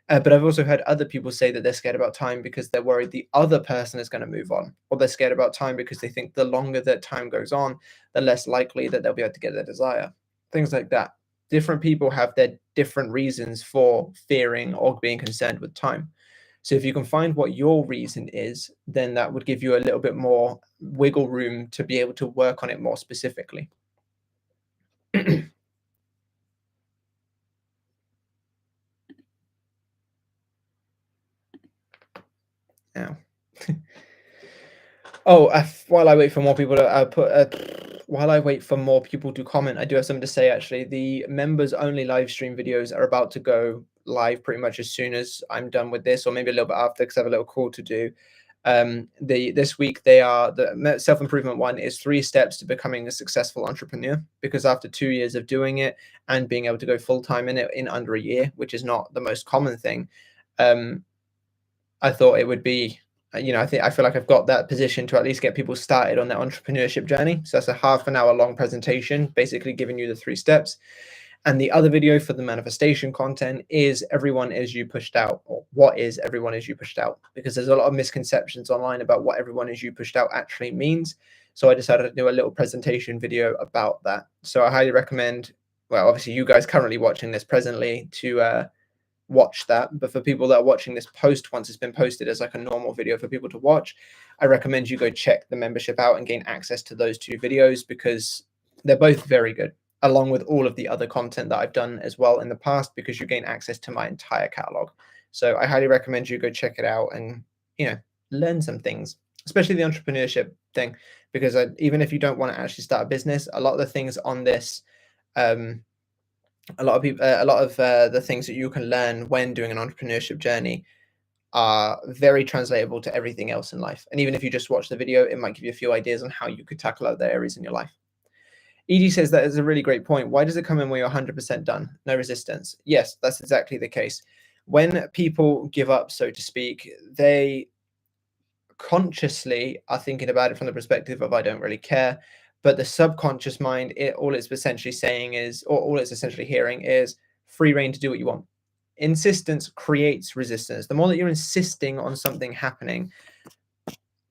But I've also heard other people say that they're scared about time because they're worried the other person is going to move on, or they're scared about time because they think the longer that time goes on, the less likely that they'll be able to get their desire. Things like that. Different people have their different reasons for fearing or being concerned with time. So if you can find what your reason is, then that would give you a little bit more wiggle room to be able to work on it more specifically. Now, while I wait for more people to while I wait for more people to comment, I do have something to say. Actually, the members only live stream videos are about to go live pretty much as soon as I'm done with this, or maybe a little bit after, because I have a little call to do. This week they are the self-improvement one is 3 steps to becoming a successful entrepreneur, because after 2 years of doing it and being able to go full-time in it in under a year, which is not the most common thing, I thought it would be, I feel like I've got that position to at least get people started on their entrepreneurship journey. So that's a half an hour long presentation, basically giving you the 3 steps. And the other video for the manifestation content is Everyone Is You Pushed Out, or what is Everyone Is You Pushed Out? Because there's a lot of misconceptions online about what Everyone Is You Pushed Out actually means. So I decided to do a little presentation video about that. So I highly recommend, well, obviously you guys currently watching this presently to watch that. But for people that are watching this post, once it's been posted as like a normal video for people to watch, I recommend you go check the membership out and gain access to those 2 videos, because they're both very good, along with all of the other content that I've done as well in the past, because you gain access to my entire catalog. So I highly recommend you go check it out and, learn some things, especially the entrepreneurship thing, because even if you don't want to actually start a business, a lot of the things on this, a lot of the things that you can learn when doing an entrepreneurship journey are very translatable to everything else in life. And even if you just watch the video, it might give you a few ideas on how you could tackle other areas in your life. Edie says that is a really great point. Why does it come in when you're 100% done? No resistance. Yes, that's exactly the case. When people give up, so to speak, they consciously are thinking about it from the perspective of, I don't really care. But the subconscious mind, all it's essentially saying is, or all it's essentially hearing is, free reign to do what you want. Insistence creates resistance. The more that you're insisting on something happening,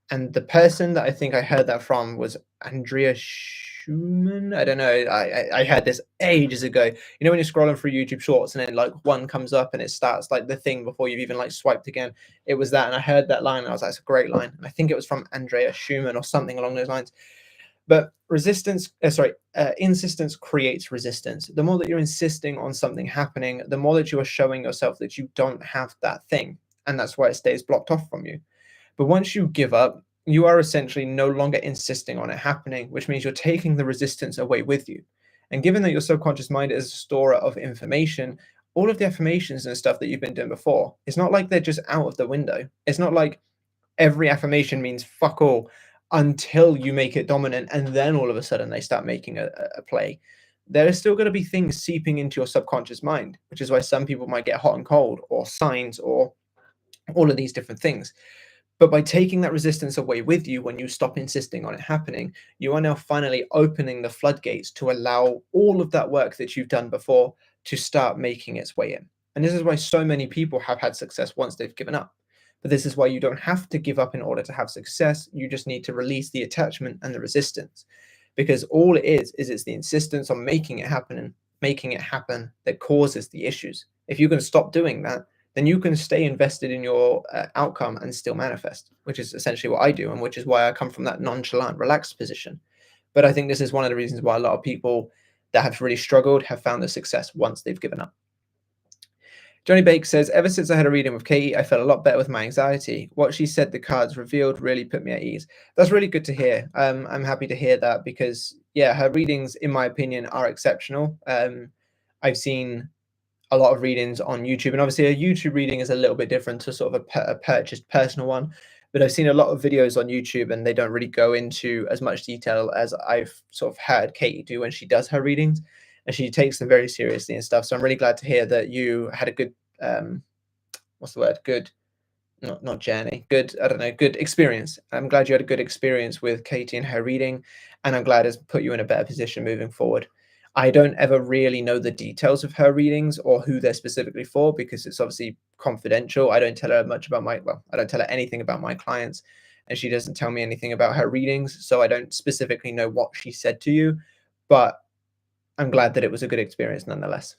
and the person that I think I heard that from was Andrea Schumann. I don't know. I heard this ages ago. When you're scrolling through YouTube Shorts and then like one comes up and it starts like the thing before you've even like swiped again. It was that, and I heard that line and I was like, it's a great line. And I think it was from Andrea Schumann or something along those lines. But insistence creates resistance. The more that you're insisting on something happening, the more that you are showing yourself that you don't have that thing. And that's why it stays blocked off from you. But once you give up, you are essentially no longer insisting on it happening, which means you're taking the resistance away with you. And given that your subconscious mind is a storer of information, all of the affirmations and stuff that you've been doing before, it's not like they're just out of the window. It's not like every affirmation means fuck all until you make it dominant and then all of a sudden they start making a play. There is still going to be things seeping into your subconscious mind, which is why some people might get hot and cold or signs or all of these different things. But by taking that resistance away with you, when you stop insisting on it happening, you are now finally opening the floodgates to allow all of that work that you've done before to start making its way in. And this is why so many people have had success once they've given up. But this is why you don't have to give up in order to have success. You just need to release the attachment and the resistance. Because all it is it's the insistence on making it happen and making it happen that causes the issues. If you can stop doing that, then you can stay invested in your outcome and still manifest, which is essentially what I do, and which is why I come from that nonchalant, relaxed position. But I think this is one of the reasons why a lot of people that have really struggled have found the success once they've given up. Johnny Bake says, ever since I had a reading with Katie, I felt a lot better with my anxiety. What she said the cards revealed really put me at ease. That's really good to hear. I'm happy to hear that because, yeah, her readings, in my opinion, are exceptional. I've seen a lot of readings on YouTube, and obviously a YouTube reading is a little bit different to sort of a purchased personal one. But I've seen a lot of videos on YouTube and they don't really go into as much detail as I've sort of heard Katie do when she does her readings, and she takes them very seriously and stuff. So I'm really glad to hear that you had a good, what's the word? Good, not journey. Good, I don't know, good experience. I'm glad you had a good experience with Katie and her reading, and I'm glad it's put you in a better position moving forward. I don't ever really know the details of her readings or who they're specifically for because it's obviously confidential. I don't tell her much about I don't tell her anything about my clients, and she doesn't tell me anything about her readings. So I don't specifically know what she said to you, but I'm glad that it was a good experience nonetheless.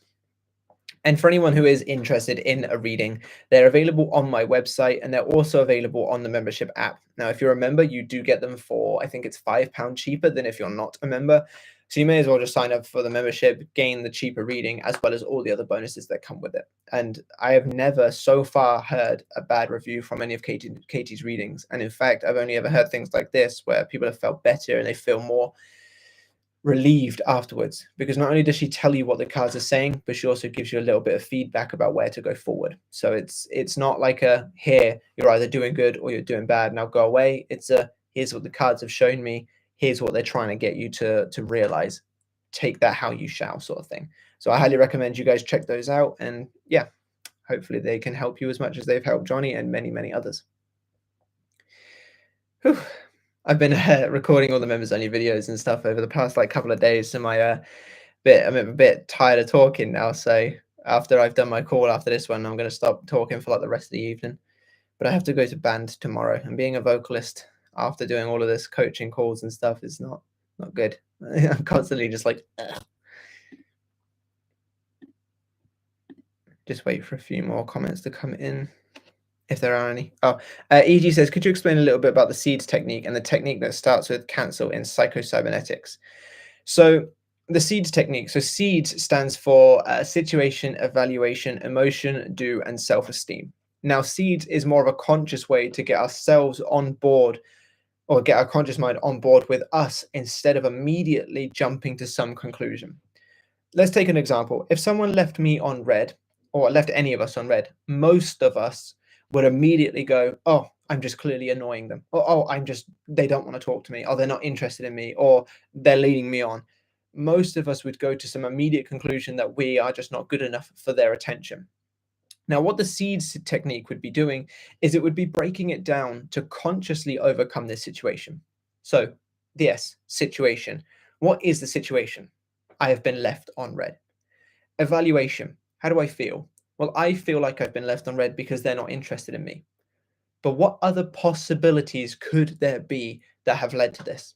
And for anyone who is interested in a reading, they're available on my website and they're also available on the membership app. Now, if you're a member, you do get them for, I think it's £5 cheaper than if you're not a member. So you may as well just sign up for the membership, gain the cheaper reading, as well as all the other bonuses that come with it. And I have never so far heard a bad review from any of Katie's readings. And in fact, I've only ever heard things like this where people have felt better and they feel more relieved afterwards, because not only does she tell you what the cards are saying, but she also gives you a little bit of feedback about where to go forward. So it's not like a here you're either doing good or you're doing bad, now go away. It's a here's what the cards have shown me, here's what they're trying to get you to realize, take that how you shall sort of thing. So I highly recommend you guys check those out, and yeah, hopefully they can help you as much as they've helped Johnny and many others. Whew. I've been recording all the members only videos and stuff over the past like couple of days, so I'm a bit tired of talking now. So after I've done my call after this one, I'm going to stop talking for like the rest of the evening. But I have to go to band tomorrow, and being a vocalist after doing all of this coaching calls and stuff is not good. I'm constantly just like, ugh. Just wait for a few more comments to come in, if there are any. Oh, EG says, could you explain a little bit about the SEEDS technique and the technique that starts with cancel in psychocybernetics? So the SEEDS technique, so SEEDS stands for situation, evaluation, emotion, do, and self-esteem. Now, SEEDS is more of a conscious way to get ourselves on board, or get our conscious mind on board with us instead of immediately jumping to some conclusion. Let's take an example. If someone left me on red, or left any of us on red, most of us would immediately go, oh, I'm just clearly annoying them. Or, oh, they don't want to talk to me. Or they're not interested in me. Or they're leading me on. Most of us would go to some immediate conclusion that we are just not good enough for their attention. Now, what the SEEDS technique would be doing is it would be breaking it down to consciously overcome this situation. So, yes, situation. What is the situation? I have been left on red. Evaluation. How do I feel? Well, I feel like I've been left on red because they're not interested in me. But what other possibilities could there be that have led to this?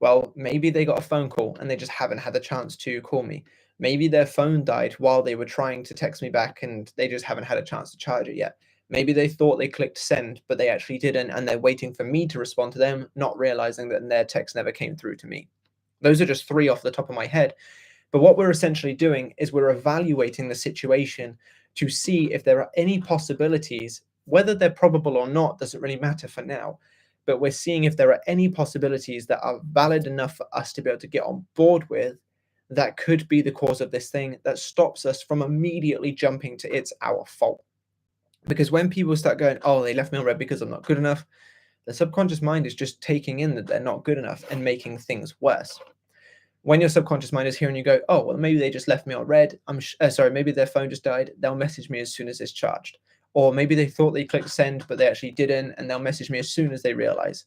Well, maybe they got a phone call and they just haven't had the chance to call me. Maybe their phone died while they were trying to text me back and they just haven't had a chance to charge it yet. Maybe they thought they clicked send, but they actually didn't, and they're waiting for me to respond to them, not realizing that their text never came through to me. Those are just three off the top of my head. But what we're essentially doing is we're evaluating the situation to see if there are any possibilities, whether they're probable or not, doesn't really matter for now. But we're seeing if there are any possibilities that are valid enough for us to be able to get on board with that could be the cause of this thing that stops us from immediately jumping to it's our fault. Because when people start going, oh, they left me on red because I'm not good enough, the subconscious mind is just taking in that they're not good enough and making things worse. When your subconscious mind is hearing you go, oh, well, maybe they just left me on red. Sorry, maybe their phone just died. They'll message me as soon as it's charged. Or maybe they thought they clicked send, but they actually didn't, and they'll message me as soon as they realize.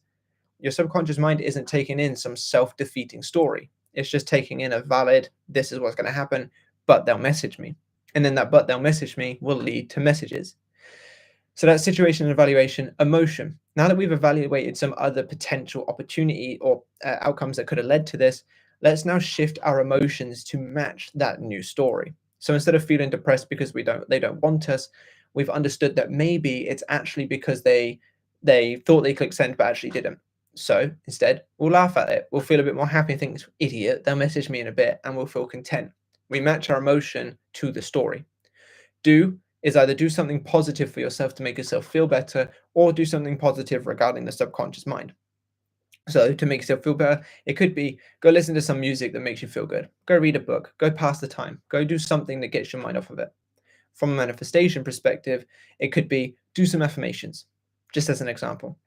Your subconscious mind isn't taking in some self-defeating story. It's just taking in a valid, this is what's going to happen, but they'll message me. And then that but they'll message me will lead to messages. So that's situation and evaluation. Emotion. Now that we've evaluated some other potential opportunity or outcomes that could have led to this, let's now shift our emotions to match that new story. So instead of feeling depressed because they don't want us, we've understood that maybe it's actually because they thought they clicked send but actually didn't. So instead, we'll laugh at it. We'll feel a bit more happy and think, idiot, they'll message me in a bit, and we'll feel content. We match our emotion to the story. Do is either do something positive for yourself to make yourself feel better, or do something positive regarding the subconscious mind. So to make yourself feel better, it could be go listen to some music that makes you feel good. Go read a book. Go pass the time. Go do something that gets your mind off of it. From a manifestation perspective, it could be do some affirmations, just as an example.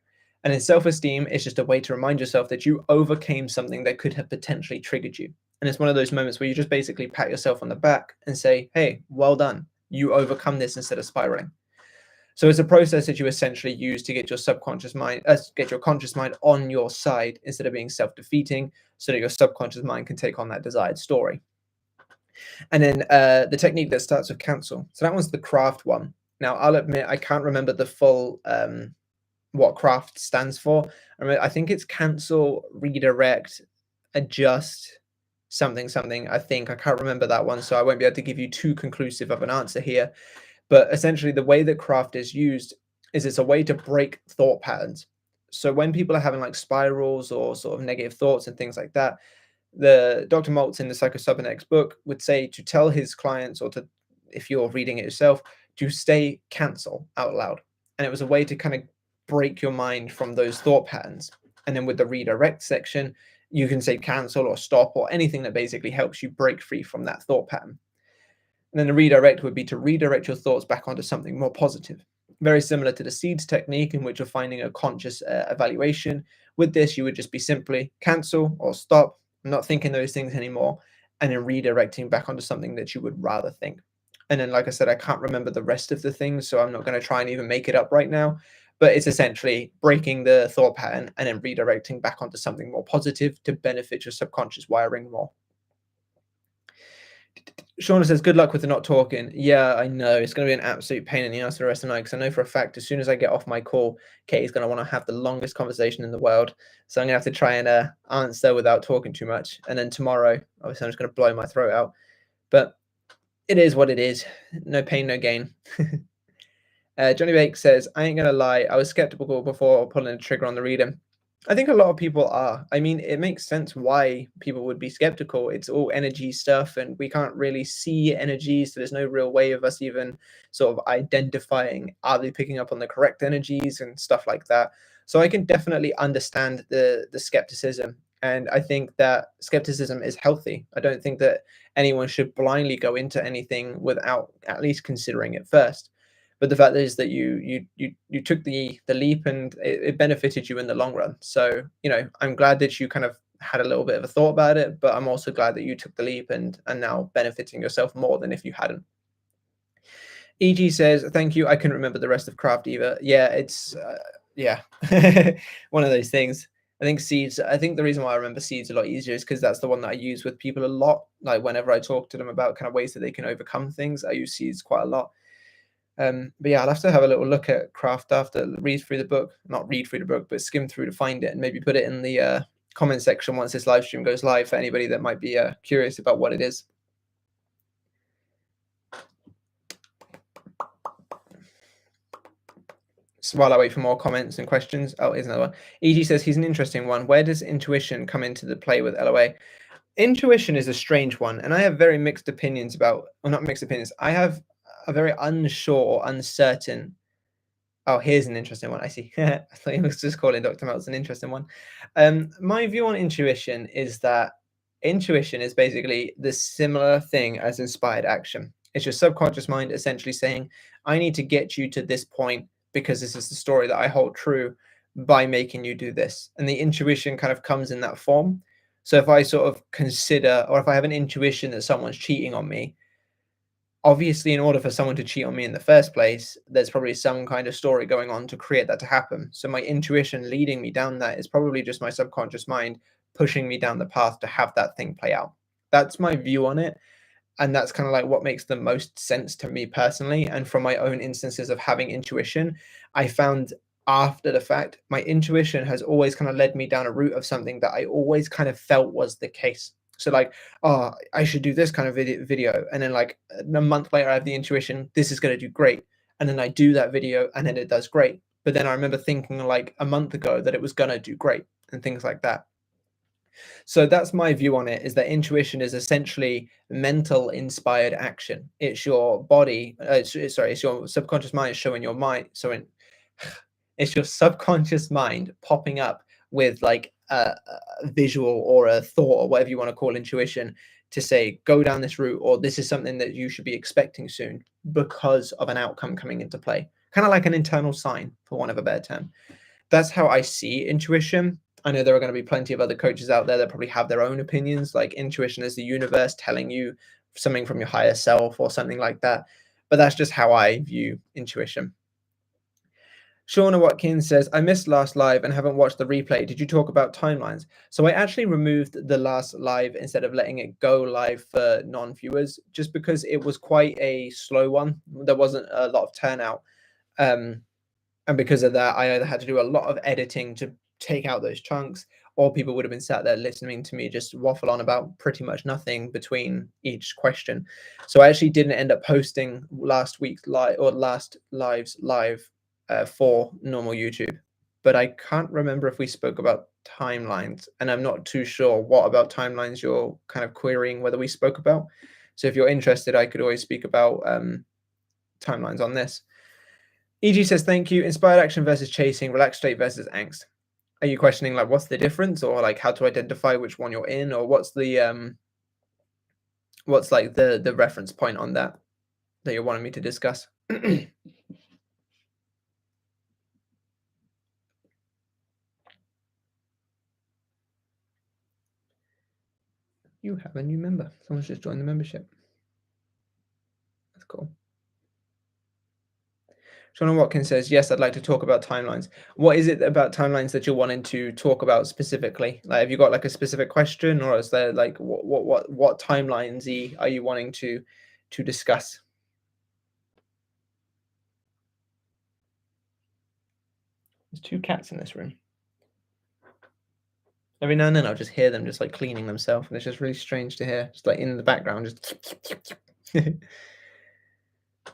And in self-esteem, it's just a way to remind yourself that you overcame something that could have potentially triggered you. And it's one of those moments where you just basically pat yourself on the back and say, hey, well done. You overcome this instead of spiraling. So it's a process that you essentially use to get your subconscious mind, get your conscious mind on your side instead of being self-defeating, so that your subconscious mind can take on that desired story. And then the technique that starts with cancel. So that one's the craft one. Now, I'll admit I can't remember the full what craft stands for. I think it's cancel, redirect, adjust, something. I think I can't remember that one, so I won't be able to give you too conclusive of an answer here. But essentially, the way that craft is used is it's a way to break thought patterns. So when people are having like spirals or sort of negative thoughts and things like that, the Dr. Maltz in the Psycho-Cybernetics book would say to tell his clients, or to, if you're reading it yourself, to stay cancel out loud. And it was a way to kind of break your mind from those thought patterns. And then with the redirect section, you can say cancel or stop or anything that basically helps you break free from that thought pattern. And then the redirect would be to redirect your thoughts back onto something more positive. Very similar to the seeds technique, in which you're finding a conscious evaluation. With this, you would just be simply cancel or stop, I'm not thinking those things anymore, and then redirecting back onto something that you would rather think. And then, like I said, I can't remember the rest of the things, so I'm not going to try and even make it up right now. But it's essentially breaking the thought pattern and then redirecting back onto something more positive to benefit your subconscious wiring more. Shauna says, good luck with the not talking. Yeah, I know. It's going to be an absolute pain in the ass for the rest of the night, because I know for a fact as soon as I get off my call, Katie's going to want to have the longest conversation in the world. So I'm going to have to try and answer without talking too much. And then tomorrow, obviously, I'm just going to blow my throat out. But it is what it is. No pain, no gain. Johnny Bake says, I ain't going to lie. I was skeptical before pulling the trigger on the reading. I think a lot of people are. I mean, it makes sense why people would be skeptical. It's all energy stuff, and we can't really see energy, so there's no real way of us even sort of identifying, are they picking up on the correct energies and stuff like that. So I can definitely understand the skepticism, and I think that skepticism is healthy. I don't think that anyone should blindly go into anything without at least considering it first. But the fact is that you took the leap, and it benefited you in the long run. So, you know, I'm glad that you kind of had a little bit of a thought about it, but I'm also glad that you took the leap and now benefiting yourself more than if you hadn't. EG says, thank you. I couldn't remember the rest of craft either. Yeah, it's yeah, one of those things. I think seeds, I think the reason why I remember seeds a lot easier is because that's the one that I use with people a lot. Like whenever I talk to them about kind of ways that they can overcome things, I use seeds quite a lot. But yeah, I'll have to have a little look at craft after, read through the book, not read through the book, but skim through to find it, and maybe put it in the comment section once this live stream goes live for anybody that might be curious about what it is. So while I wait for more comments and questions, oh, here's another one. EG says he's an interesting one. Where does intuition come into the play with LOA? Intuition is a strange one, and I have very mixed opinions about, well, not mixed opinions. I have a very unsure or uncertain. Oh, here's an interesting one. I see. I thought he was just calling Dr. Meltz an interesting one. My view on intuition is that intuition is basically the similar thing as inspired action. It's your subconscious mind essentially saying, I need to get you to this point because this is the story that I hold true by making you do this. And the intuition kind of comes in that form. So if I sort of consider, or if I have an intuition that someone's cheating on me, obviously in order for someone to cheat on me in the first place, there's probably some kind of story going on to create that to happen. So my intuition leading me down that is probably just my subconscious mind pushing me down the path to have that thing play out. That's my view on it. And that's kind of like what makes the most sense to me personally. And from my own instances of having intuition, I found after the fact, my intuition has always kind of led me down a route of something that I always kind of felt was the case. So like, oh, I should do this kind of video. And then like a month later, I have the intuition, this is going to do great. And then I do that video and then it does great. But then I remember thinking like a month ago that it was going to do great and things like that. So that's my view on it, is that intuition is essentially mental inspired action. It's your body, it's your subconscious mind showing your mind. It's your subconscious mind popping up with like a visual or a thought or whatever you want to call intuition to say, go down this route, or this is something that you should be expecting soon because of an outcome coming into play. Kind of like an internal sign, for want of a better term. That's how I see intuition. I know there are going to be plenty of other coaches out there that probably have their own opinions, like intuition is the universe telling you something from your higher self or something like that. But that's just how I view intuition. Shauna Watkins says, I missed last live and haven't watched the replay. Did you talk about timelines? So I actually removed the last live instead of letting it go live for non-viewers, just because it was quite a slow one. There wasn't a lot of turnout. And because of that, I either had to do a lot of editing to take out those chunks, or people would have been sat there listening to me just waffle on about pretty much nothing between each question. So I actually didn't end up posting last week's live or last live's live for normal YouTube. But I can't remember if we spoke about timelines, and I'm not too sure what about timelines you're kind of querying whether we spoke about. So if you're interested, I could always speak about timelines on this. EG says, thank you. Inspired action versus chasing, relaxed state versus angst. Are you questioning like what's the difference, or like how to identify which one you're in, or what's the what's like the reference point on that you're wanting me to discuss? You have a new member. Someone's just joined the membership. That's cool. Shauna Watkins says, yes, I'd like to talk about timelines. What is it about timelines that you're wanting to talk about specifically? Like, have you got like a specific question, or is there like what timelines are you wanting to discuss? There's two cats in this room. Every now and then I'll just hear them just like cleaning themselves, and it's just really strange to hear, just like in the background, just.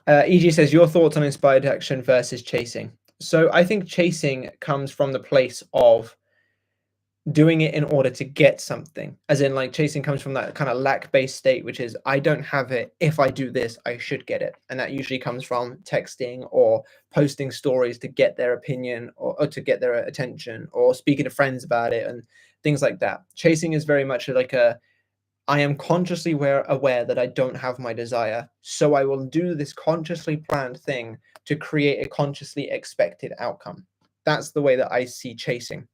EG says, your thoughts on inspired action versus chasing. So I think chasing comes from the place of doing it in order to get something, as in like chasing comes from that kind of lack-based state, which is I don't have it, if I do this I should get it. And that usually comes from texting or posting stories to get their opinion, or to get their attention, or speaking to friends about it and things like that. Chasing is very much like I am consciously aware that I don't have my desire, so I will do this consciously planned thing to create a consciously expected outcome. That's the way that I see chasing.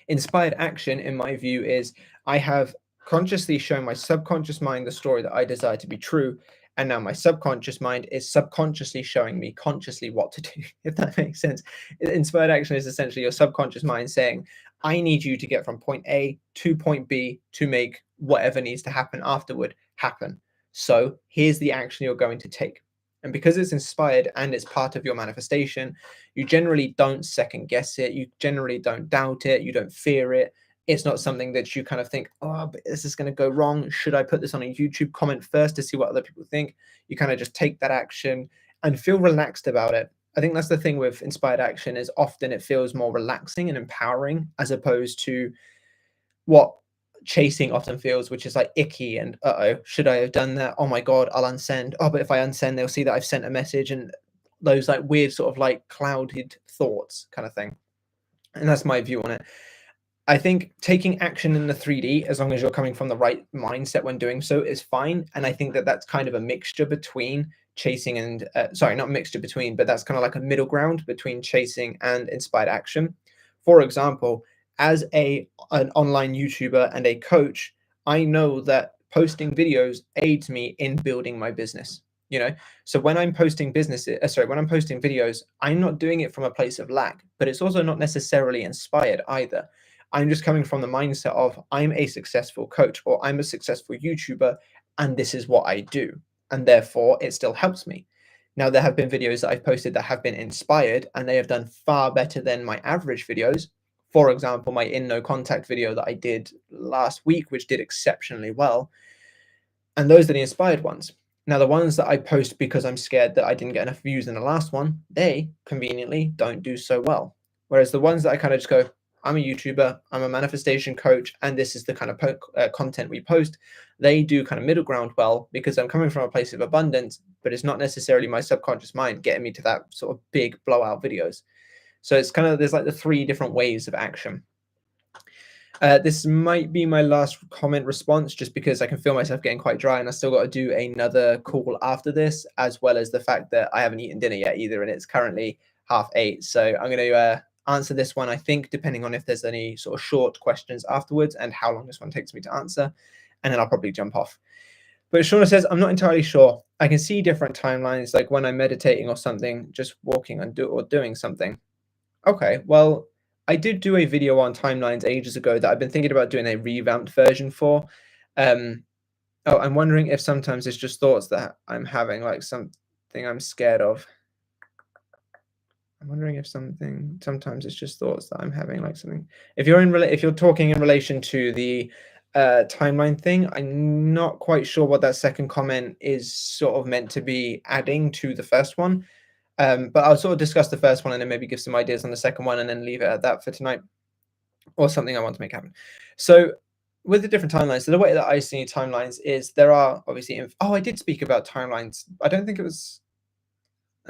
Inspired action, in my view, is I have consciously shown my subconscious mind the story that I desire to be true, and now my subconscious mind is subconsciously showing me consciously what to do, if that makes sense. Inspired action is essentially your subconscious mind saying, I need you to get from point A to point B to make whatever needs to happen afterward happen. So here's the action you're going to take. And because it's inspired and it's part of your manifestation, you generally don't second guess it. You generally don't doubt it. You don't fear it. It's not something that you kind of think, oh, but is this going to go wrong? Should I put this on a YouTube comment first to see what other people think? You kind of just take that action and feel relaxed about it. I think that's the thing with inspired action is often it feels more relaxing and empowering as opposed to what chasing often feels, which is like icky and uh-oh, should I have done that? Oh my God, I'll unsend. Oh, but if I unsend, they'll see that I've sent a message and those like weird sort of like clouded thoughts kind of thing. And that's my view on it. I think taking action in the 3D, as long as you're coming from the right mindset when doing so, is fine. And I think that that's kind of a mixture between chasing and, sorry, not mixture between, but that's kind of like a middle ground between chasing and inspired action. For example, as an online YouTuber and a coach, I know that posting videos aids me in building my business. You know, so when I'm posting when I'm posting videos, I'm not doing it from a place of lack, but it's also not necessarily inspired either. I'm just coming from the mindset of I'm a successful coach or I'm a successful YouTuber and this is what I do. And therefore, it still helps me. Now, there have been videos that I've posted that have been inspired and they have done far better than my average videos. For example, my in no contact video that I did last week, which did exceptionally well. And those are the inspired ones. Now, the ones that I post because I'm scared that I didn't get enough views in the last one, they conveniently don't do so well. Whereas the ones that I kind of just go, I'm a YouTuber, I'm a manifestation coach, and this is the kind of content we post, they do kind of middle ground well because I'm coming from a place of abundance, but it's not necessarily my subconscious mind getting me to that sort of big blowout videos. So it's kind of, there's like the three different ways of action. This might be my last comment response just because I can feel myself getting quite dry and I still got to do another call after this, as well as the fact that I haven't eaten dinner yet either, and it's currently 8:30. So I'm going to answer this one, I think, depending on if there's any sort of short questions afterwards and how long this one takes me to answer, and then I'll probably jump off. But Shauna says, I'm not entirely sure. I can see different timelines, like when I'm meditating or something, just walking and doing something. Okay, well, I did do a video on timelines ages ago that I've been thinking about doing a revamped version for. Oh, I'm wondering if sometimes it's just thoughts that I'm having, like something I'm scared of. I'm wondering if sometimes it's just thoughts that I'm having, like something. If you're talking in relation to the timeline thing, I'm not quite sure what that second comment is sort of meant to be adding to the first one. But I'll sort of discuss the first one and then maybe give some ideas on the second one and then leave it at that for tonight, or something I want to make happen. So with the different timelines, so the way that I see timelines is there are obviously, I did speak about timelines. I don't think it was,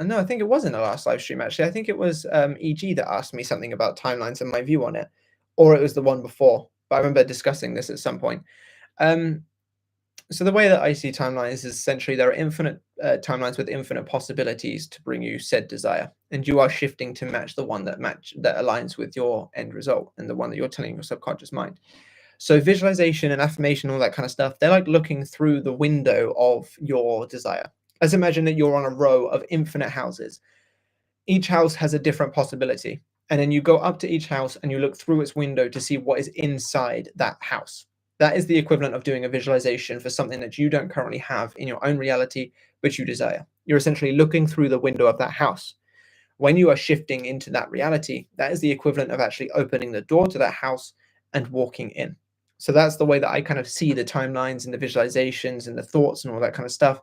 no, I think it was in the last live stream actually. I think it was EG that asked me something about timelines and my view on it, or it was the one before, but I remember discussing this at some point. So the way that I see timelines is essentially there are infinite timelines with infinite possibilities to bring you said desire, and you are shifting to match the one that aligns with your end result and the one that you're telling your subconscious mind. So visualization and affirmation, all that kind of stuff, they're like looking through the window of your desire. Let's imagine that you're on a row of infinite houses. Each house has a different possibility, and then you go up to each house and you look through its window to see what is inside that house. That is the equivalent of doing a visualization for something that you don't currently have in your own reality, but you desire. You're essentially looking through the window of that house. When you are shifting into that reality, that is the equivalent of actually opening the door to that house and walking in. So that's the way that I kind of see the timelines and the visualizations and the thoughts and all that kind of stuff.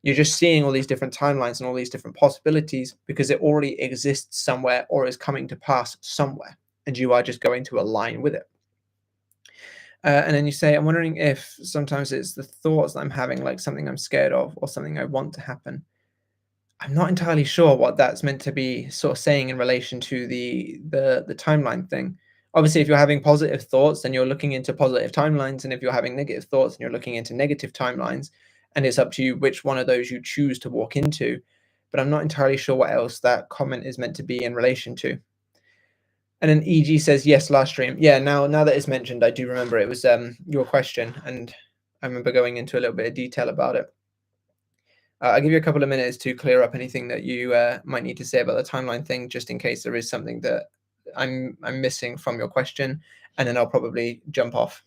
You're just seeing all these different timelines and all these different possibilities because it already exists somewhere or is coming to pass somewhere, and you are just going to align with it. And then you say, I'm wondering if sometimes it's the thoughts that I'm having, like something I'm scared of or something I want to happen. I'm not entirely sure what that's meant to be sort of saying in relation to the timeline thing. Obviously, if you're having positive thoughts, then you're looking into positive timelines, and if you're having negative thoughts, then you're looking into negative timelines, and it's up to you which one of those you choose to walk into. But I'm not entirely sure what else that comment is meant to be in relation to. And then EG says, yes, last stream. Yeah, now that it's mentioned, I do remember it was your question, and I remember going into a little bit of detail about it. I'll give you a couple of minutes to clear up anything that you might need to say about the timeline thing, just in case there is something that I'm missing from your question, and then I'll probably jump off.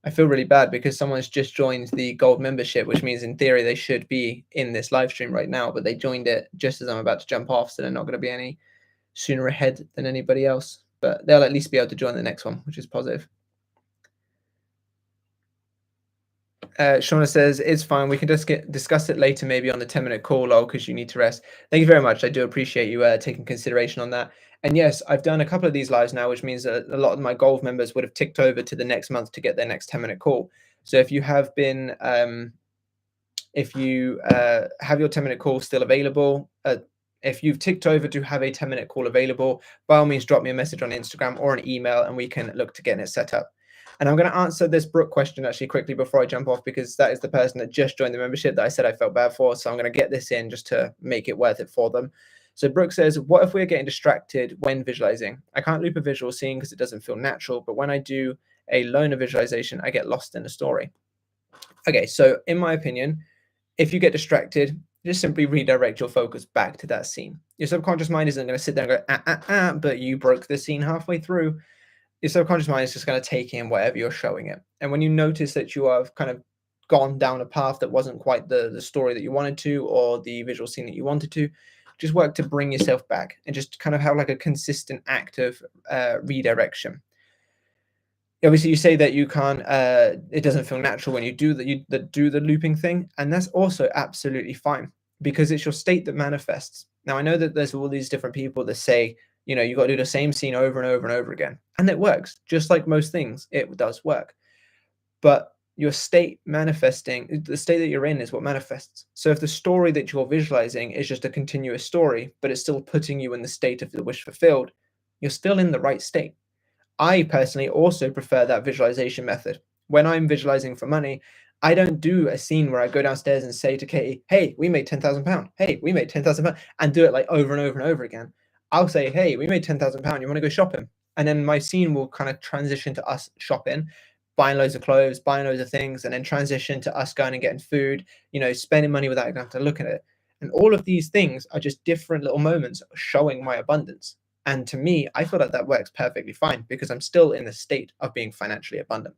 I feel really bad because someone's just joined the gold membership, which means in theory they should be in this live stream right now, but they joined it just as I'm about to jump off, so they're not going to be any sooner ahead than anybody else, but they'll at least be able to join the next one, which is positive. Shauna says, it's fine. We can just discuss it later, maybe on the 10-minute call, lol, because you need to rest. Thank you very much. I do appreciate you taking consideration on that. And yes, I've done a couple of these lives now, which means that a lot of my Gold members would have ticked over to the next month to get their next 10-minute call. So if you have been, if you have your 10-minute call still available, if you've ticked over to have a 10-minute call available, by all means, drop me a message on Instagram or an email, and we can look to getting it set up. And I'm going to answer this Brooke question actually quickly before I jump off, because that is the person that just joined the membership that I said I felt bad for. So I'm going to get this in just to make it worth it for them. So Brooke says, what if we're getting distracted when visualizing? I can't loop a visual scene because it doesn't feel natural, but when I do a loner visualization, I get lost in the story. Okay, so in my opinion, if you get distracted, just simply redirect your focus back to that scene. Your subconscious mind isn't going to sit there and go, but you broke the scene halfway through. Your subconscious mind is just going to take in whatever you're showing it. And when you notice that you have kind of gone down a path that wasn't quite the story that you wanted to, or the visual scene that you wanted to, just work to bring yourself back and just kind of have like a consistent act of redirection. Obviously, you say that you can't, it doesn't feel natural when you do the looping thing, and that's also absolutely fine, because it's your state that manifests. Now, I know that there's all these different people that say, you know, you got to do the same scene over and over and over again, and it works. Just like most things, it does work. But your state manifesting, the state that you're in is what manifests. So if the story that you're visualizing is just a continuous story, but it's still putting you in the state of the wish fulfilled, you're still in the right state. I personally also prefer that visualization method. When I'm visualizing for money, I don't do a scene where I go downstairs and say to Katie, hey, we made £10,000. Hey, we made £10,000, and do it like over and over and over again. I'll say, hey, we made £10,000. You want to go shopping? And then my scene will kind of transition to us shopping, buying loads of clothes, buying loads of things, and then transition to us going and getting food, you know, spending money without having to look at it. And all of these things are just different little moments showing my abundance. And to me, I feel like that works perfectly fine, because I'm still in the state of being financially abundant.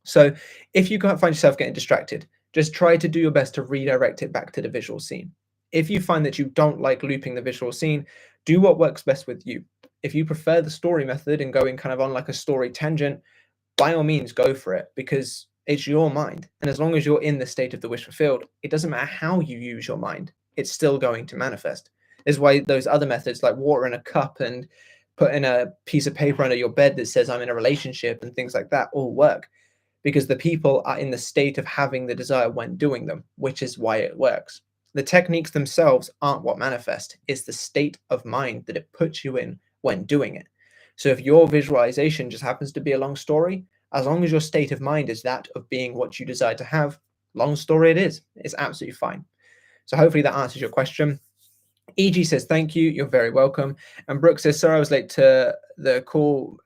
So if you can't find yourself getting distracted, just try to do your best to redirect it back to the visual scene. If you find that you don't like looping the visual scene, do what works best with you. If you prefer the story method and going kind of on like a story tangent, by all means go for it, because it's your mind. And as long as you're in the state of the wish fulfilled, it doesn't matter how you use your mind, it's still going to manifest. Is why those other methods like water in a cup and putting a piece of paper under your bed that says I'm in a relationship and things like that all work, because the people are in the state of having the desire when doing them, which is why it works. The techniques themselves aren't what manifest, it's the state of mind that it puts you in when doing it. So if your visualization just happens to be a long story, as long as your state of mind is that of being what you desire to have, long story it is. It's absolutely fine. So hopefully that answers your question. EG says, thank you. You're very welcome. And Brooke says, sorry, I was late to the call.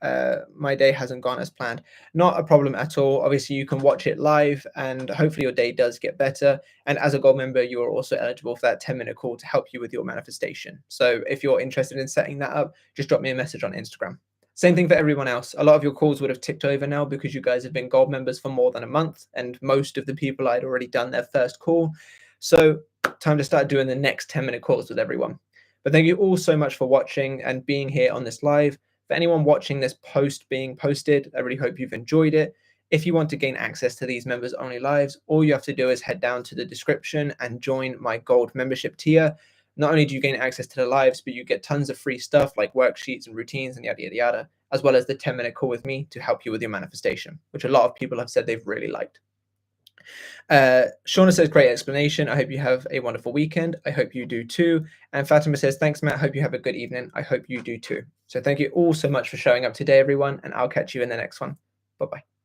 My day hasn't gone as planned. Not a problem at all. Obviously, you can watch it live, and hopefully your day does get better. And as a Gold member, you are also eligible for that 10-minute call to help you with your manifestation. So if you're interested in setting that up, just drop me a message on Instagram. Same thing for everyone else. A lot of your calls would have ticked over now because you guys have been Gold members for more than a month, and most of the people I'd already done their first call. So time to start doing the next 10-minute calls with everyone. But thank you all so much for watching and being here on this live. For anyone watching this post being posted, I really hope you've enjoyed it. If you want to gain access to these members only lives, all you have to do is head down to the description and join my Gold membership tier. Not only do you gain access to the lives, but you get tons of free stuff like worksheets and routines and yada, yada, yada, as well as the 10-minute call with me to help you with your manifestation, which a lot of people have said they've really liked. Shauna says, great explanation. I hope you have a wonderful weekend. I hope you do too. And Fatima says, thanks, Matt. Hope you have a good evening. I hope you do too. So thank you all so much for showing up today, everyone. And I'll catch you in the next one. Bye-bye.